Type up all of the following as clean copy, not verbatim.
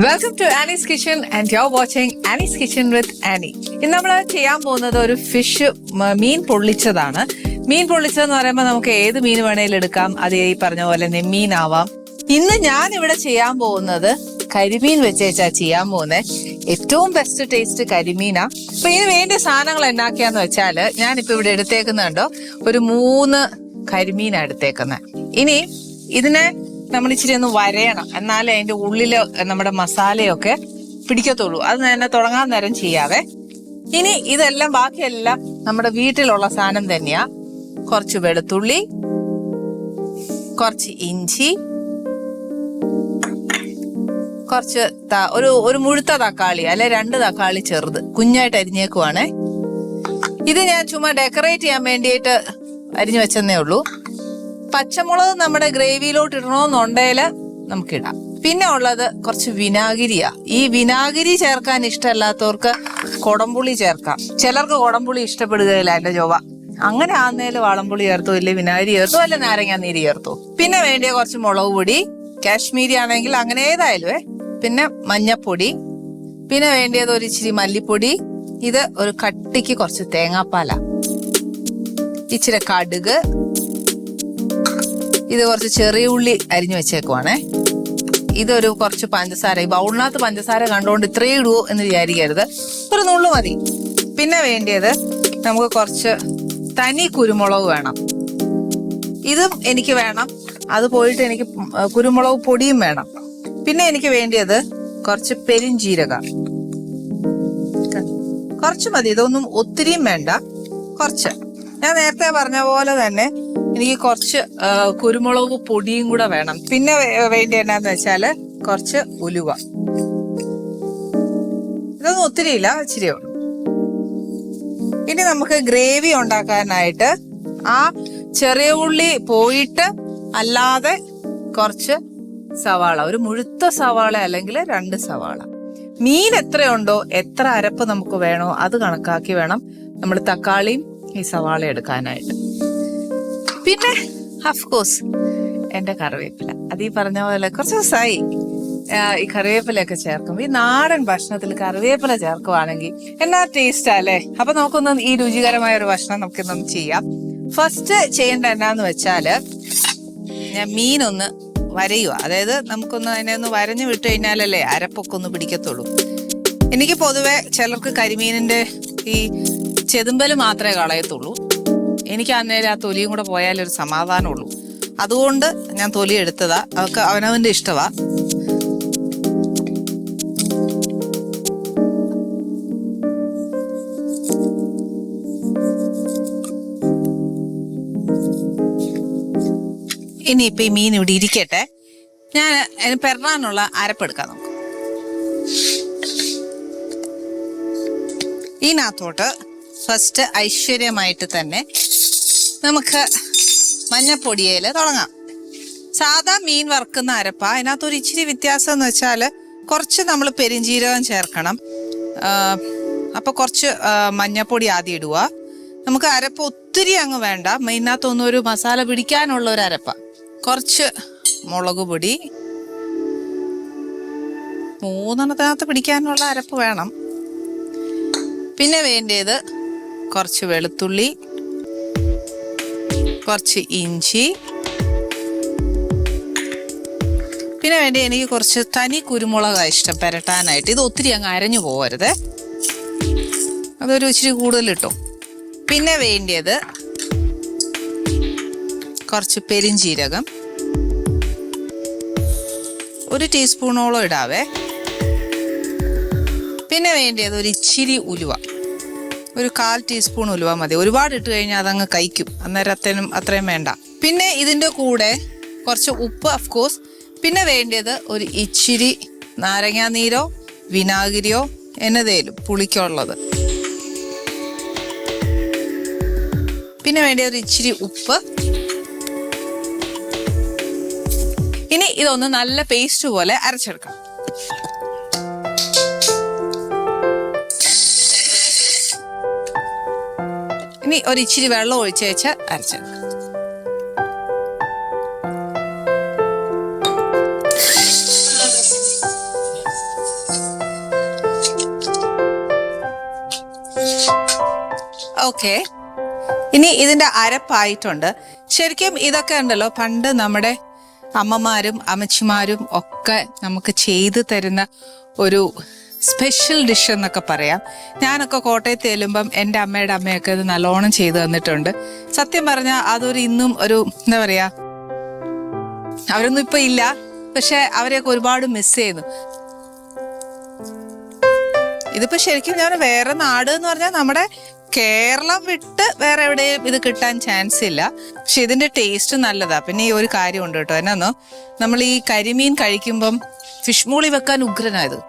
Welcome to Annie's kitchen and you are watching Annie's kitchen with Annie. ഇന്ന് നമ്മൾ ചെയ്യാൻ പോകുന്നത് ഒരു ഫിഷ് മീൻ പൊള്ളിച്ചതാണ്. മീൻ പൊള്ളിച്ചതെന്ന് പറയുമ്പോൾ നമുക്ക് ഏത് മീൻ വേണേലും എടുക്കാം. അത് ഈ പറഞ്ഞ പോലെ നെമ്മീനാവാം. ഇന്ന് ഞാൻ ഇവിടെ ചെയ്യാൻ പോകുന്നത് കരിമീൻ വെച്ചേച്ചാ ചെയ്യാൻ പോകുന്നത്. ഏറ്റവും ബെസ്റ്റ് ടേസ്റ്റ് കരിമീനാ. അപ്പൊ ഇതിന് വേണ്ടിയ സാധനങ്ങൾ എന്നാക്കിയാന്ന് വെച്ചാല് ഞാനിപ്പോ ഇവിടെ എടുത്തേക്കുന്നുണ്ടോ ഒരു 3 കരിമീനാ എടുത്തേക്കുന്നത്. ഇനി ഇതിനെ നമ്മൾ ഇച്ചിരി ഒന്ന് വരയണം, എന്നാലേ അതിന്റെ ഉള്ളില് നമ്മുടെ മസാലയൊക്കെ പിടിക്കത്തുള്ളൂ. അത് തന്നെ തുടങ്ങാൻ നേരം ചെയ്യാവേ. ഇനി ഇതെല്ലാം ബാക്കിയെല്ലാം നമ്മുടെ വീട്ടിലുള്ള സാധനം തന്നെയാ. കുറച്ച് വെളുത്തുള്ളി, കുറച്ച് ഇഞ്ചി, കുറച്ച് ഒരു മുഴുത്ത തക്കാളി അല്ലെ 2 തക്കാളി ചെറുത് കുഞ്ഞായിട്ട് അരിഞ്ഞേക്കുവാണേ. ഇത് ഞാൻ ചുമ്മാ ഡെക്കറേറ്റ് ചെയ്യാൻ വേണ്ടിയിട്ട് അരിഞ്ഞു വെച്ചെന്നേ ഉള്ളൂ. പച്ചമുളക് നമ്മുടെ ഗ്രേവിയിലോട്ട് ഇടണമെന്നുണ്ടെങ്കില് നമുക്കിടാം. പിന്നെ ഉള്ളത് കുറച്ച് വിനാഗിരിയാ. ഈ വിനാഗിരി ചേർക്കാൻ ഇഷ്ടമല്ലാത്തവർക്ക് കൊടംപുളി ചേർക്കാം. ചിലർക്ക് കൊടംപുളി ഇഷ്ടപ്പെടുകയില്ല എന്റെ ജോവ. അങ്ങനെ ആന്നേല് വാളംപുളി ചേർത്തോ, ഇല്ലേ വിനാഗിരി ചേർത്തോ, അല്ല നാരങ്ങാ നീര് ചേർത്തോ. പിന്നെ വേണ്ടിയ കുറച്ച് മുളക് പൊടി, കാശ്മീരി ആണെങ്കിൽ അങ്ങനെ ഏതായാലും. പിന്നെ മഞ്ഞപ്പൊടി, പിന്നെ വേണ്ടിയത് ഒരു ഇച്ചിരി മല്ലിപ്പൊടി. ഇത് ഒരു കട്ടിക്ക് കുറച്ച് തേങ്ങാപ്പാല, ഇച്ചിരി കടുക്, ഇത് കുറച്ച് ചെറിയ ഉള്ളി അരിഞ്ഞു വെച്ചേക്കുവാണേ. ഇതൊരു കുറച്ച് പഞ്ചസാര. ഈ ബൗളിനകത്ത് പഞ്ചസാര കണ്ടുകൊണ്ട് ഇത്രയും ഇടുവോ എന്ന് വിചാരിക്കരുത്, ഒരു നുള്ളു മതി. പിന്നെ വേണ്ടിയത് നമുക്ക് കുറച്ച് തനി കുരുമുളക് വേണം. ഇതും എനിക്ക് വേണം. അത് പോയിട്ട് എനിക്ക് കുരുമുളക് പൊടിയും വേണം. പിന്നെ എനിക്ക് വേണ്ടിയത് കുറച്ച് പെരിഞ്ജീരകം, കുറച്ച് മതി. ഇതൊന്നും ഒത്തിരിയും വേണ്ട, കുറച്ച്. ഞാൻ നേരത്തെ പറഞ്ഞ പോലെ തന്നെ എനിക്ക് കുറച്ച് കുരുമുളക് പൊടിയും കൂടെ വേണം. പിന്നെ വേണ്ടി എന്നാന്ന് വെച്ചാല് കുറച്ച് ഉലുവ. ഇതൊന്നും ഒത്തിരി ഇല്ല, ഇച്ചിരിയേ ഉള്ളൂ. ഇനി നമുക്ക് ഗ്രേവി ഉണ്ടാക്കാനായിട്ട് ആ ചെറിയ ഉള്ളി പോയിട്ട് അല്ലാതെ കുറച്ച് സവാള, ഒരു മുഴുത്ത സവാള അല്ലെങ്കിൽ 2 സവാള. മീൻ എത്രയുണ്ടോ, എത്ര അരപ്പ് നമുക്ക് വേണോ അത് കണക്കാക്കി വേണം നമ്മൾ തക്കാളിയും ഈ സവാള എടുക്കാനായിട്ട്. പിന്നെ അഫ്കോഴ്സ് എന്റെ കറിവേപ്പില. അത് ഈ പറഞ്ഞ പോലെ കുറച്ച് ദിവസമായി ഈ കറിവേപ്പിലൊക്കെ ചേർക്കും. ഈ നാടൻ ഭക്ഷണത്തിൽ കറിവേപ്പില ചേർക്കുവാണെങ്കിൽ എന്നാ ടേസ്റ്റാ അല്ലേ. അപ്പൊ നമുക്കൊന്ന് ഈ രുചികരമായ ഒരു ഭക്ഷണം നമുക്കിന്നൊന്ന് ചെയ്യാം. ഫസ്റ്റ് ചെയ്യേണ്ട എന്നാന്ന് വെച്ചാല് ഞാൻ മീനൊന്ന് വരയുക. അതായത് നമുക്കൊന്ന് അതിനെ ഒന്ന് വരഞ്ഞു വിട്ട് കഴിഞ്ഞാലല്ലേ അരപ്പൊക്കെ ഒന്ന് പിടിക്കത്തുള്ളൂ. എനിക്ക് പൊതുവെ ചിലർക്ക് കരിമീനിന്റെ ഈ ചെതുമ്പല് മാത്രമേ കളയത്തുള്ളൂ. എനിക്ക് അന്നേരം ആ തൊലിയും കൂടെ പോയാലൊരു സമാധാനമുള്ളൂ. അതുകൊണ്ട് ഞാൻ തൊലി എടുത്തതാ. അതൊക്കെ അവനവന്റെ ഇഷ്ടവാ. ഇനിയിപ്പൊ ഈ മീൻ ഇവിടെ ഇരിക്കട്ടെ. ഞാൻ പെറാനുള്ള അരപ്പെടുക്കാം നമുക്ക്. ഇതിനകത്തോട്ട് ഫസ്റ്റ് ഐശ്വര്യമായിട്ട് തന്നെ നമുക്ക് മഞ്ഞപ്പൊടിയേല് തുടങ്ങാം. സാധാ മീൻ വറുക്കുന്ന അരപ്പ. അതിനകത്തൊരു ഇച്ചിരി വ്യത്യാസം എന്ന് വെച്ചാൽ കുറച്ച് നമ്മൾ പെരിഞ്ജീരകം ചേർക്കണം. അപ്പൊ കുറച്ച് മഞ്ഞപ്പൊടി ആദ്യം ഇടുക. നമുക്ക് അരപ്പ ഒത്തിരി അങ്ങ് വേണ്ട. മീനകത്തൊന്നും ഒരു മസാല പിടിക്കാനുള്ള ഒരു അരപ്പ. കുറച്ച് മുളക് പൊടി, 3 പിടിക്കാനുള്ള അരപ്പ് വേണം. പിന്നെ വേണ്ടിയത് കുറച്ച് വെളുത്തുള്ളി, കുറച്ച് ഇഞ്ചി, പിന്നെ വേണ്ടി എനിക്ക് കുറച്ച് തനി കുരുമുളകാണ് ഇഷ്ടം പെരട്ടാനായിട്ട്. ഇത് ഒത്തിരി അങ്ങ് അരഞ്ഞു പോകരുത്, അതൊരു ഇച്ചിരി കൂടുതൽ ഇട്ടോ. പിന്നെ വേണ്ടിയത് കുറച്ച് പെരിഞ്ജീരകം, 1 ടീസ്പൂണോളം ഇടാവേ. പിന്നെ വേണ്ടിയത് ഒരു ഇച്ചിരി ഉലുവ, ഒരു 1/4 ടീസ്പൂൺ ഉലുവ മതി. ഒരുപാട് ഇട്ട് കഴിഞ്ഞാൽ അതങ്ങ് കഴിക്കും, അന്നേരത്തേനും അത്രയും വേണ്ട. പിന്നെ ഇതിൻ്റെ കൂടെ കുറച്ച് ഉപ്പ് അഫ്കോഴ്സ്. പിന്നെ വേണ്ടിയത് ഒരു ഇച്ചിരി നാരങ്ങാ നീരോ വിനാഗിരിയോ എന്നതേലും പുളിക്കുള്ളത്. പിന്നെ വേണ്ടിയ ഒരു ഇച്ചിരി ഉപ്പ്. ഇനി ഇതൊന്ന് നല്ല പേസ്റ്റ് പോലെ അരച്ചെടുക്കാം. ഇനി ഒരു ഇച്ചിരി വെള്ളം ഒഴിച്ച് വെച്ച് അരച്ചെടുക്കാം. ഓക്കെ, ഇനി ഇതിന്റെ അരപ്പായിട്ടുണ്ട്. ശരിക്കും ഇതൊക്കെ ഉണ്ടല്ലോ പണ്ട് നമ്മുടെ അമ്മമാരും അമ്മച്ചിമാരും ഒക്കെ നമുക്ക് ചെയ്തു തരുന്ന ഒരു സ്പെഷ്യൽ ഡിഷ് എന്നൊക്കെ പറയാം. ഞാനൊക്കെ കോട്ടയത്ത് ചെല്ലുമ്പം എൻ്റെ അമ്മയുടെ അമ്മയൊക്കെ ഇത് നല്ലോണം ചെയ്തു തന്നിട്ടുണ്ട്. സത്യം പറഞ്ഞാൽ അതൊരു ഇന്നും ഒരു എന്താ പറയാ, അവരൊന്നും ഇപ്പൊ ഇല്ല, പക്ഷെ അവരെയൊക്കെ ഒരുപാട് മിസ് ചെയ്യുന്നു. ഇതിപ്പോ ശരിക്കും ഞാൻ വേറെ നാട് എന്ന് പറഞ്ഞാൽ നമ്മുടെ കേരളം വിട്ട് വേറെ എവിടെയും ഇത് കിട്ടാൻ ചാൻസ് ഇല്ല. പക്ഷെ ഇതിന്റെ ടേസ്റ്റ് നല്ലതാ. പിന്നെ ഈ ഒരു കാര്യമുണ്ട് കേട്ടോ, എന്നാന്നോ, നമ്മൾ ഈ കരിമീൻ കഴിക്കുമ്പം ഫിഷ് മോളി വെക്കാൻ ഉഗ്രനായത്.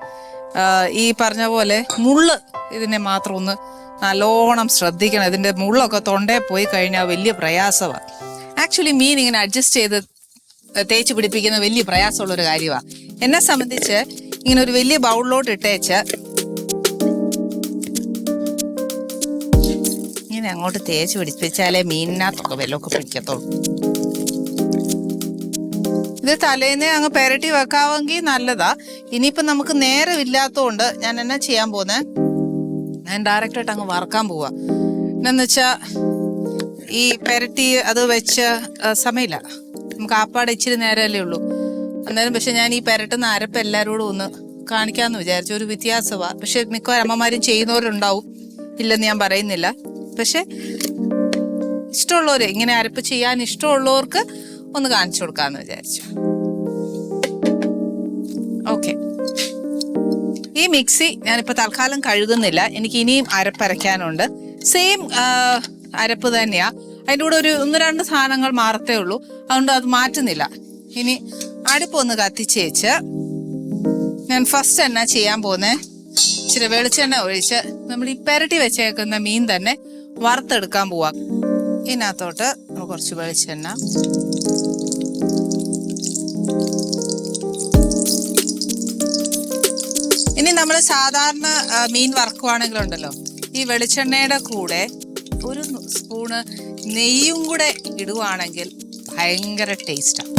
ഈ പറഞ്ഞ പോലെ മുള്ള് ഇതിനെ മാത്രം ഒന്ന് നല്ലോണം ശ്രദ്ധിക്കണം. ഇതിന്റെ മുള്ളൊക്കെ തൊണ്ടയിൽ പോയി കഴിഞ്ഞാൽ വലിയ പ്രയാസമാണ്. ആക്ച്വലി മീൻ ഇങ്ങനെ അഡ്ജസ്റ്റ് ചെയ്ത് തേച്ച് പിടിപ്പിക്കുന്ന വലിയ പ്രയാസമുള്ള ഒരു കാര്യമാണ്. എന്നെ സംബന്ധിച്ച് ഇങ്ങനെ ഒരു വലിയ ബൗളിലോട്ട് ഇട്ടേച്ച് ഇങ്ങനെ അങ്ങോട്ട് തേച്ച് പിടിപ്പിച്ചാലേ മീനിനകത്തൊക്കെ വെല്ലമൊക്കെ പിടിക്കത്തുള്ളൂ. ഇത് തലേന്നേ അങ്ങ് പെരട്ടി വെക്കാമെങ്കിൽ നല്ലതാ. ഇനിയിപ്പൊ നമുക്ക് നേരമില്ലാത്തതുകൊണ്ട് ഞാൻ എന്നാ ചെയ്യാൻ പോന്നെ, ഞാൻ ഡയറക്റ്റായിട്ട് അങ്ങ് വറക്കാൻ പോവാ. എന്നു വെച്ചാ ഈ പെരട്ടി അത് വെച്ച സമയമില്ല, നമുക്ക് ആപ്പാടെ ഇച്ചിരി നേരമല്ലേ ഉള്ളൂ. അന്നേരം പക്ഷെ ഞാൻ ഈ പെരട്ടുന്ന അരപ്പ് എല്ലാവരോടും ഒന്ന് കാണിക്കാമെന്ന് വിചാരിച്ചു. ഒരു വ്യത്യാസമാണ്. പക്ഷെ മിക്ക അമ്മമാരും ചെയ്യുന്നവരുണ്ടാവും, ഇല്ലെന്ന് ഞാൻ പറയുന്നില്ല. പക്ഷെ ഇഷ്ടമുള്ളവര്, ഇങ്ങനെ അരപ്പ് ചെയ്യാൻ ഇഷ്ടമുള്ളവർക്ക് ഒന്ന് കാണിച്ചു കൊടുക്കാന്ന് വിചാരിച്ചു. ഓക്കെ, ഈ മിക്സി ഞാനിപ്പോ തൽക്കാലം കഴുകുന്നില്ല, എനിക്ക് ഇനിയും അരപ്പരയ്ക്കാനുണ്ട്. സെയിം അരപ്പ് തന്നെയാ, അതിൻ്റെ കൂടെ ഒരു 1-2 സാധനങ്ങൾ മാറത്തേ ഉള്ളൂ. അതുകൊണ്ട് അത് മാറ്റുന്നില്ല. ഇനി അടുപ്പൊന്ന് കത്തിച്ചേച്ച് ഞാൻ ഫസ്റ്റ് എന്നാ ചെയ്യാൻ പോന്നെ, ഇച്ചിരി വെളിച്ചെണ്ണ ഒഴിച്ച് നമ്മൾ ഈ പെരട്ടി വെച്ചേക്കുന്ന മീൻ തന്നെ വറുത്തെടുക്കാൻ പോവാ. ഇതിനകത്തോട്ട് കുറച്ച് വെളിച്ചെണ്ണ, ഇനി നമ്മൾ സാധാരണ മീൻ വറക്കുവാണെങ്കിലുണ്ടല്ലോ, ഈ വെളിച്ചെണ്ണയുടെ കൂടെ ഒരു സ്പൂണ് നെയ്യും കൂടെ ഇടുവാണെങ്കിൽ ഭയങ്കര ടേസ്റ്റാണ്.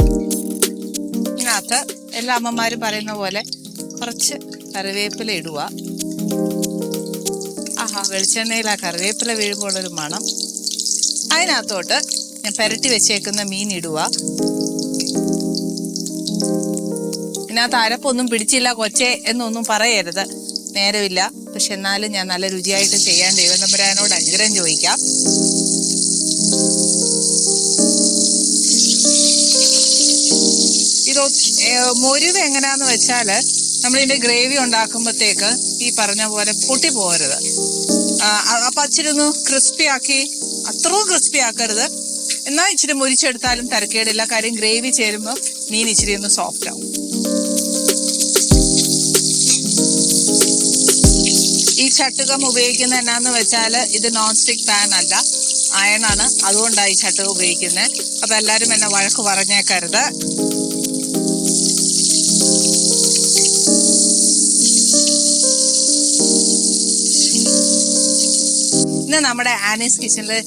ഇതിനകത്ത് എല്ലാ അമ്മമാരും പറയുന്ന പോലെ കുറച്ച് കറിവേപ്പില ഇടുക. ആഹാ, വെളിച്ചെണ്ണയിൽ ആ കറിവേപ്പില വീഴുമ്പോൾ ഉള്ളൊരു മണം. അതിനകത്തോട്ട് ഞാൻ പെരട്ടി വെച്ചേക്കുന്ന മീൻ ഇടുക. ഇതിനകത്ത് അരപ്പൊന്നും പിടിച്ചില്ല കൊച്ചേ എന്നൊന്നും പറയരുത്, നേരമില്ല. പക്ഷെ എന്നാലും ഞാൻ നല്ല രുചിയായിട്ട് ചെയ്യാൻ ദൈവം തമ്പുരാനോട് അനുഗ്രഹം ചോദിക്കാം. ഇത് മൊരുവ് എങ്ങനെയാന്ന് വെച്ചാല്, നമ്മളിതിന്റെ ഗ്രേവി ഉണ്ടാക്കുമ്പോഴത്തേക്ക് ഈ പറഞ്ഞ പോലെ പൊട്ടി പോകരുത്. അപ്പൊ അച്ചിരി ഒന്ന് ക്രിസ്പി ആക്കി, അത്രയും ക്രിസ്പി ആക്കരുത്, എന്നാൽ ഇച്ചിരി മുരിച്ചെടുത്താലും തരക്കേടില്ല. കാര്യം ഗ്രേവി ചേരുമ്പോൾ മീൻ ഇച്ചിരി ഒന്ന് സോഫ്റ്റ് ആവും. ഈ ചട്ടുകം ഉപയോഗിക്കുന്നത് എന്നാന്ന് വെച്ചാല് ഇത് നോൺ സ്റ്റിക് പാൻ അല്ല, അയണാണ്. അതുകൊണ്ടാണ് ഈ ചട്ടുകം ഉപയോഗിക്കുന്നത്. അപ്പൊ എല്ലാരും എന്നെ വഴക്ക് പറഞ്ഞേക്കരുത്. ഇന്ന് നമ്മുടെ ആനീസ് കിച്ചണില്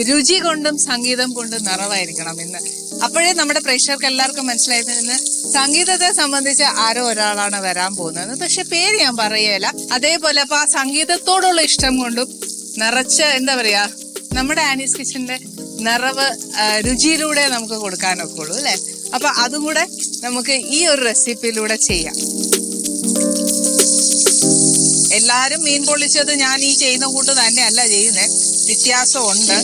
രുചി കൊണ്ടും സംഗീതം കൊണ്ടും നിറവായിരിക്കണം ഇന്ന്. അപ്പോഴേ നമ്മുടെ പ്രേക്ഷകർക്ക് എല്ലാവർക്കും മനസ്സിലായിരുന്നു സംഗീതത്തെ സംബന്ധിച്ച് ആരോ ഒരാളാണ് വരാൻ പോകുന്നത്. പക്ഷെ പേര് ഞാൻ പറയുകയില്ല. അതേപോലെ അപ്പൊ ആ സംഗീതത്തോടുള്ള ഇഷ്ടം കൊണ്ടും നിറച്ച് എന്താ പറയാ, നമ്മുടെ ആനീസ് കിച്ചണിന്റെ നിറവ് രുചിയിലൂടെ നമുക്ക് കൊടുക്കാനൊക്കെ ഉള്ളൂ അല്ലെ. അപ്പൊ അതും കൂടെ നമുക്ക് ഈ ഒരു റെസിപ്പിയിലൂടെ ചെയ്യാം. എല്ലാരും മീൻ പൊള്ളിച്ചത് ഞാൻ ഈ ചെയ്യുന്ന കൂട്ട് തന്നെയല്ല ചെയ്യുന്നത്, വ്യത്യാസമുണ്ട്.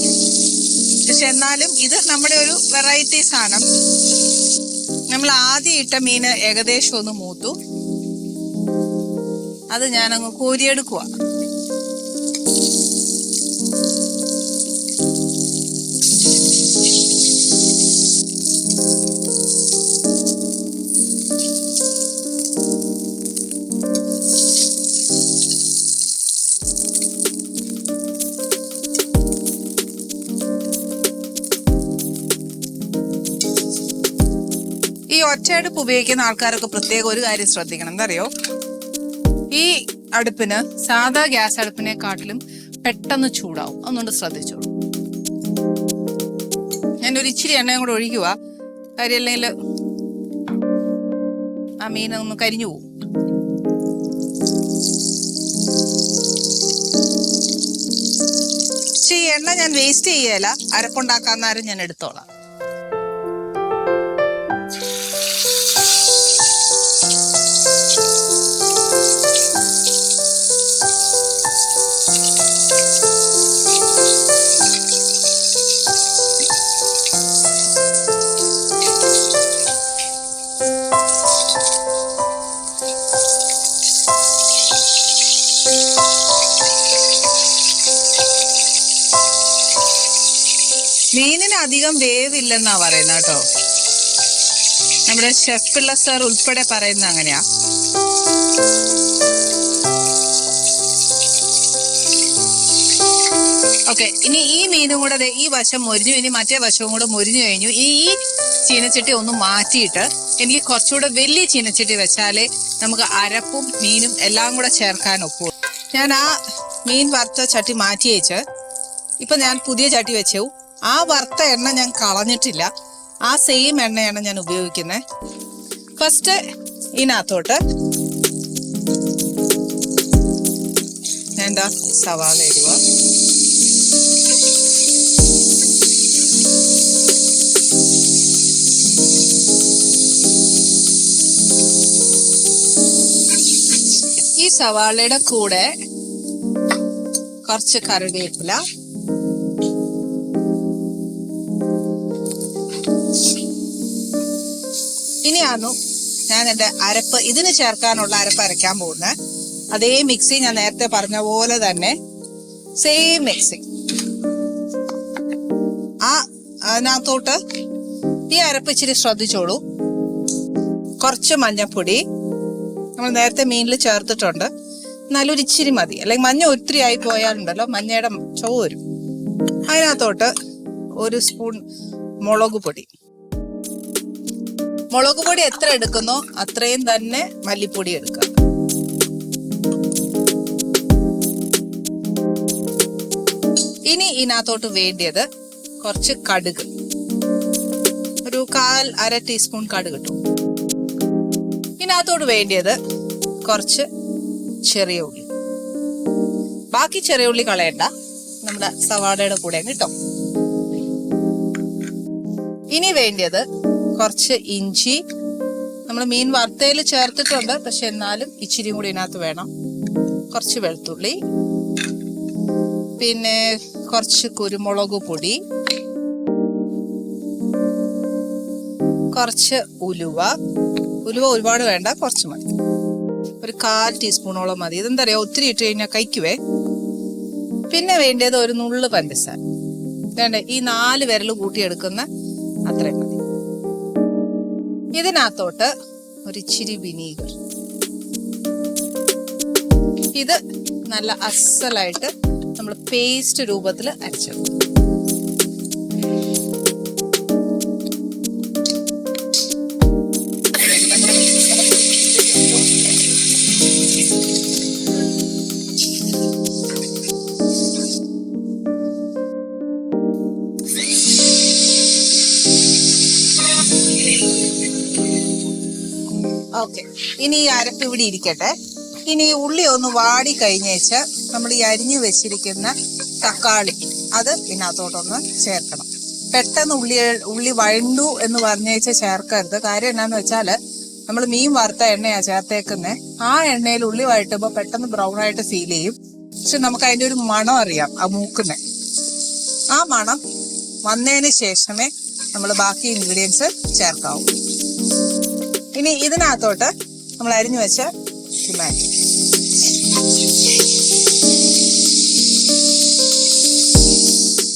പക്ഷെ എന്നാലും ഇത് നമ്മുടെ ഒരു വെറൈറ്റി സാധനം. നമ്മൾ ആദ്യം ഇട്ട മീന് ഏകദേശം ഒന്ന് മൂത്തു, അത് ഞാനങ്ങ് കോരിയെടുക്കുക. ഈ ഒറ്റയടുപ്പ് ഉപയോഗിക്കുന്ന ആൾക്കാരൊക്കെ പ്രത്യേകം ഒരു കാര്യം ശ്രദ്ധിക്കണം. എന്താ അറിയോ, ഈ അടുപ്പിന് സാധാ ഗ്യാസ് അടുപ്പിനെക്കാട്ടിലും പെട്ടെന്ന് ചൂടാവും. ഒന്നുകൊണ്ട് ശ്രദ്ധിച്ചോളൂ. ഞാനൊരു ഇച്ചിരി എണ്ണയും കൂടെ ഒഴിക്കുക, കാര്യം അല്ലെങ്കിൽ ആ മീനൊന്ന് കരിഞ്ഞു പോവും. പക്ഷെ ഈ എണ്ണ ഞാൻ വേസ്റ്റ് ചെയ്യല, അരപ്പുണ്ടാക്കാന്നേരം ഞാൻ എടുത്തോളാം. മീനിന് അധികം വേവില്ലെന്നാ പറയുന്നത് കേട്ടോ. നമ്മുടെ ഷെഫ് പിള്ള സാർ ഉൾപ്പെടെ പറയുന്ന അങ്ങനെയാ. ഓക്കെ, ഇനി ഈ മീനും കൂടെ ഈ വശം മൊരിഞ്ഞു, ഇനി മറ്റേ വശവും കൂടെ മൊരിഞ്ഞു കഴിഞ്ഞു. ഈ ചീനച്ചട്ടി ഒന്ന് മാറ്റിയിട്ട് എനിക്ക് കുറച്ചുകൂടെ വലിയ ചീനച്ചട്ടി വെച്ചാലേ നമുക്ക് അരപ്പും മീനും എല്ലാം കൂടെ ചേർക്കാൻ ഒക്കൂ. ഞാൻ ആ മീൻ വറുത്ത ചട്ടി മാറ്റി വെച്ച് ഇപ്പൊ ഞാൻ പുതിയ ചട്ടി വെച്ചു. ആ വറുത്ത എണ്ണ ഞാൻ കളഞ്ഞിട്ടില്ല, ആ സെയിം എണ്ണയാണ് ഞാൻ ഉപയോഗിക്കുന്നത്. ഫസ്റ്റ് ഇതിനകത്തോട്ട് ഞാൻ എന്താ സവാള ഇടുക. ഈ സവാളയുടെ കൂടെ കുറച്ച് കറിവേപ്പില, ഇനിയാന്നു ഞാൻ എന്റെ അരപ്പ്, ഇതിന് ചേർക്കാനുള്ള അരപ്പ് അരയ്ക്കാൻ പോകുന്നത്. അതേ മിക്സി ഞാൻ നേരത്തെ പറഞ്ഞ പോലെ തന്നെ സെയിം മിക്സി. അതിനകത്തോട്ട് ഈ അരപ്പ് ഇച്ചിരി ശ്രദ്ധിച്ചോളൂ. കുറച്ച് മഞ്ഞപ്പൊടി നമ്മൾ നേരത്തെ മീനിൽ ചേർത്തിട്ടുണ്ട്, നല്ലൊരു ഇച്ചിരി മതി, അല്ലെങ്കിൽ മഞ്ഞ ഒത്തിരി ആയി പോയാലുണ്ടല്ലോ മഞ്ഞയുടെ ചുവ വരും. അതിനകത്തോട്ട് ഒരു സ്പൂൺ മുളക് പൊടി. മുളക് പൊടി എത്ര എടുക്കുന്നോ അത്രയും തന്നെ മല്ലിപ്പൊടി എടുക്കുക. ഇനി ഇതിനകത്തോട്ട് വേണ്ടിയത് കുറച്ച് കടുക്, ഒരു അര ടീസ്പൂൺ കടുക് ഇട്ടു. ഇതിനകത്തോട്ട് വേണ്ടിയത് കുറച്ച് ചെറിയ ഉള്ളി. ബാക്കി ചെറിയ ഉള്ളി കളയണ്ട, നമ്മുടെ സവാളയുടെ കൂടെ കിട്ടും. ഇനി വേണ്ടിയത് കുറച്ച് ഇഞ്ചി. നമ്മൾ മീൻ വറുത്തയിൽ ചേർത്തിട്ടുണ്ട്, പക്ഷെ എന്നാലും ഇച്ചിരി കൂടി ഇതിനകത്ത് വേണം. കുറച്ച് വെളുത്തുള്ളി, പിന്നെ കുറച്ച് കുരുമുളക് പൊടി, കുറച്ച് ഉലുവ. ഒരുപാട് വേണ്ട, കുറച്ച് മതി, ഒരു 1/4 ടീസ്പൂണോളം മതി. ഇതെന്താ പറയാ, ഒത്തിരി ഇട്ട് കഴിഞ്ഞാൽ കഴിക്കുവേ. പിന്നെ വേണ്ടത് ഒരു നുള്ളു പഞ്ചസാര. വേണ്ട, ഈ 4 വിരൽ കൂട്ടിയെടുക്കുന്ന അത്രയും മതി. ഇതിനകത്തോട്ട് ഒരു ഇച്ചിരി വിനീഗർ. ഇത് നല്ല അസലായിട്ട് നമ്മൾ പേസ്റ്റ് രൂപത്തിൽ അരച്ചെടുക്കും. ഓക്കെ, ഇനി ഈ അരപ്പ് ഇവിടെ ഇരിക്കട്ടെ. ഇനി ഉള്ളി ഒന്ന് വാടി കഴിഞ്ഞേച്ച് നമ്മൾ ഈ അരിഞ്ഞു വെച്ചിരിക്കുന്ന തക്കാളി അത് ഇതിനകത്തോട്ടൊന്ന് ചേർക്കണം. പെട്ടെന്ന് ഉള്ളി വഴണ്ടു എന്ന് പറഞ്ഞേച്ച് ചേർക്കരുത്. കാര്യം എന്നാന്ന് വെച്ചാല് നമ്മൾ മീൻ വറുത്ത എണ്ണയാ ചേർത്തേക്കുന്നത്. ആ എണ്ണയിൽ ഉള്ളി വഴട്ടുമ്പോൾ പെട്ടെന്ന് ബ്രൗൺ ആയിട്ട് ഫീൽ ചെയ്യും. പക്ഷെ നമുക്ക് അതിന്റെ ഒരു മണം അറിയാം, ആ മൂക്കുന്നേ. ആ മണം വന്നതിന് ശേഷമേ നമ്മൾ ബാക്കി ഇൻഗ്രീഡിയൻസ് ചേർക്കാവൂ. ഇനി ഇതിനകത്തോട്ട് നമ്മൾ അരിഞ്ഞു വെച്ച ടൊമാറ്റോ,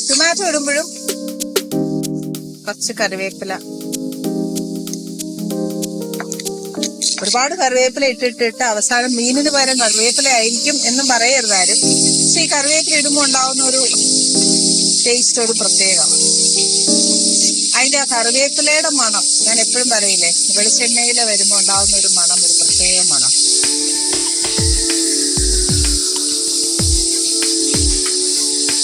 ടൊമാറ്റോ ഇടുമ്പോഴും കുറച്ച് കറിവേപ്പില. ഒരുപാട് കറിവേപ്പില ഇട്ടിട്ട് അവസാനം മീനിന് പകരം കറിവേപ്പില ആയിരിക്കും എന്നും പറയരുതാരും. പക്ഷെ ഈ കറിവേപ്പില ഇടുമ്പോൾ ഉണ്ടാവുന്ന ഒരു ടേസ്റ്റ് ഒരു പ്രത്യേകമാണ്. അതിന്റെ ആ കറിവേപ്പിലയുടെ മണം ഞാൻ എപ്പോഴും പറയില്ലേ, വെളിച്ചെണ്ണയിൽ വരുമ്പോൾ ഉണ്ടാവുന്ന ഒരു മണം, ഒരു പ്രത്യേക മണം.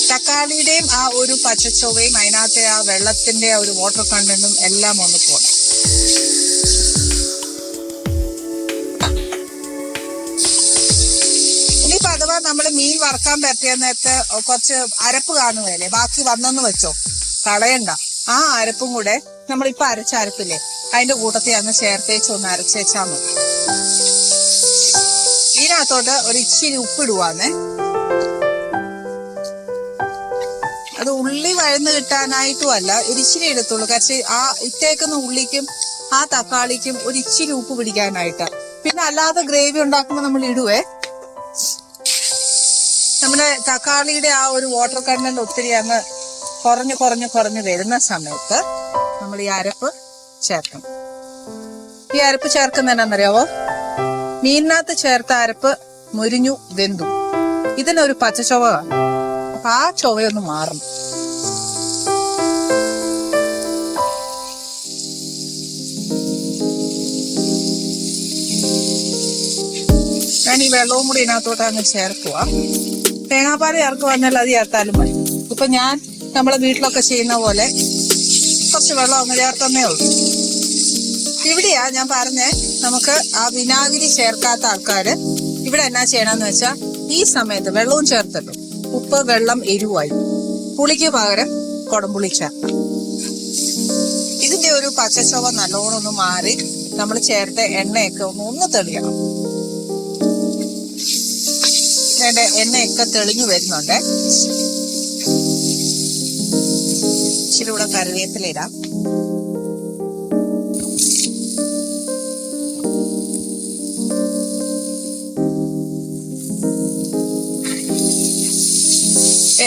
തക്കാളിയുടെയും ആ ഒരു പച്ചച്ചൊവയും അതിനകത്തെ ആ വെള്ളത്തിന്റെ ആ ഒരു വാട്ടർ കണ്ടന്റും എല്ലാം ഒന്ന് പോണം. ഇനിയിപ്പോ അത് അഥവാ നമ്മൾ മീൻ വറക്കാൻ പറ്റിയ നേരത്തെ കുറച്ച് അരപ്പ് കാണുകയല്ലേ, ബാക്കി വന്നെന്ന് വെച്ചോ, കളയണ്ട. ആ അരപ്പും കൂടെ നമ്മളിപ്പോ അരച്ച അരപ്പില്ലേ അതിന്റെ കൂട്ടത്തിൽ അങ്ങ് ചേർത്തേച്ച് ഒന്ന് അരച്ചേച്ചാൽ മതി. ഇതിനകത്തോട്ട് ഒരു ഇച്ചിരി ഉപ്പിടുവാന്നേ. അത് ഉള്ളി വഴന്ന് കിട്ടാനായിട്ടും അല്ല, ഒരിച്ചിരി എടുത്തുള്ളൂ. കാരണം ആ ഇട്ടേക്കുന്ന ഉള്ളിക്കും ആ തക്കാളിക്കും ഒരു ഇച്ചിരി ഉപ്പ് പിടിക്കാനായിട്ട്. പിന്നെ അല്ലാതെ ഗ്രേവി ഉണ്ടാക്കുമ്പോൾ നമ്മൾ ഇടുവേ, നമ്മുടെ തക്കാളിയുടെ ആ ഒരു വാട്ടർ കണ്ടന്റ് ഒത്തിരി അങ്ങ് കുറഞ്ഞ് വരുന്ന സമയത്ത് നമ്മൾ ഈ അരപ്പ് ചേർക്കണം. ഈ അരപ്പ് ചേർക്കുന്ന എന്നാന്നറിയാവോ, മീനിനകത്ത് ചേർത്ത അരപ്പ് മുരിഞ്ഞു വെന്തു, ഇതിനൊരു പച്ചച്ചൊവ കാണും. അപ്പൊ ആ ചൊവയൊന്ന് മാറും. ഞാൻ ഈ വെള്ളവും കൂടി ഇതിനകത്തോട്ട് അങ്ങ് ചേർക്കുക. തേങ്ങാപ്പാൽ ചേർക്കുക പറഞ്ഞാൽ അത് ചേർത്താലും മതി. ഇപ്പൊ ഞാൻ നമ്മളെ വീട്ടിലൊക്കെ ചെയ്യുന്ന പോലെ കുറച്ച് വെള്ളം അങ്ങ് ചേർത്തന്നേ ഉള്ളൂ. ഇവിടെയാ ഞാൻ പറഞ്ഞേ, നമുക്ക് ആ വിനാഗിരി ചേർക്കാത്ത ആൾക്കാര് ഇവിടെ എന്നാ ചെയ്യണമെന്ന് വെച്ചാൽ ഈ സമയത്ത് വെള്ളവും ചേർത്തല്ലോ, ഉപ്പ് വെള്ളം എരിവായി, പുളിക്ക് പകരം കുടംപുളി ചേർക്കാം. ഇതിന്റെ ഒരു പച്ചച്ചൊവ നല്ലോണം ഒന്ന് മാറി നമ്മൾ ചേർത്ത എണ്ണയൊക്കെ ഒന്ന് തെളിയണം. എണ്ണയൊക്കെ തെളിഞ്ഞു വരുന്നുണ്ട്. ഇച്ചിരി കൂടെ കറിവേപ്പിലിടാം.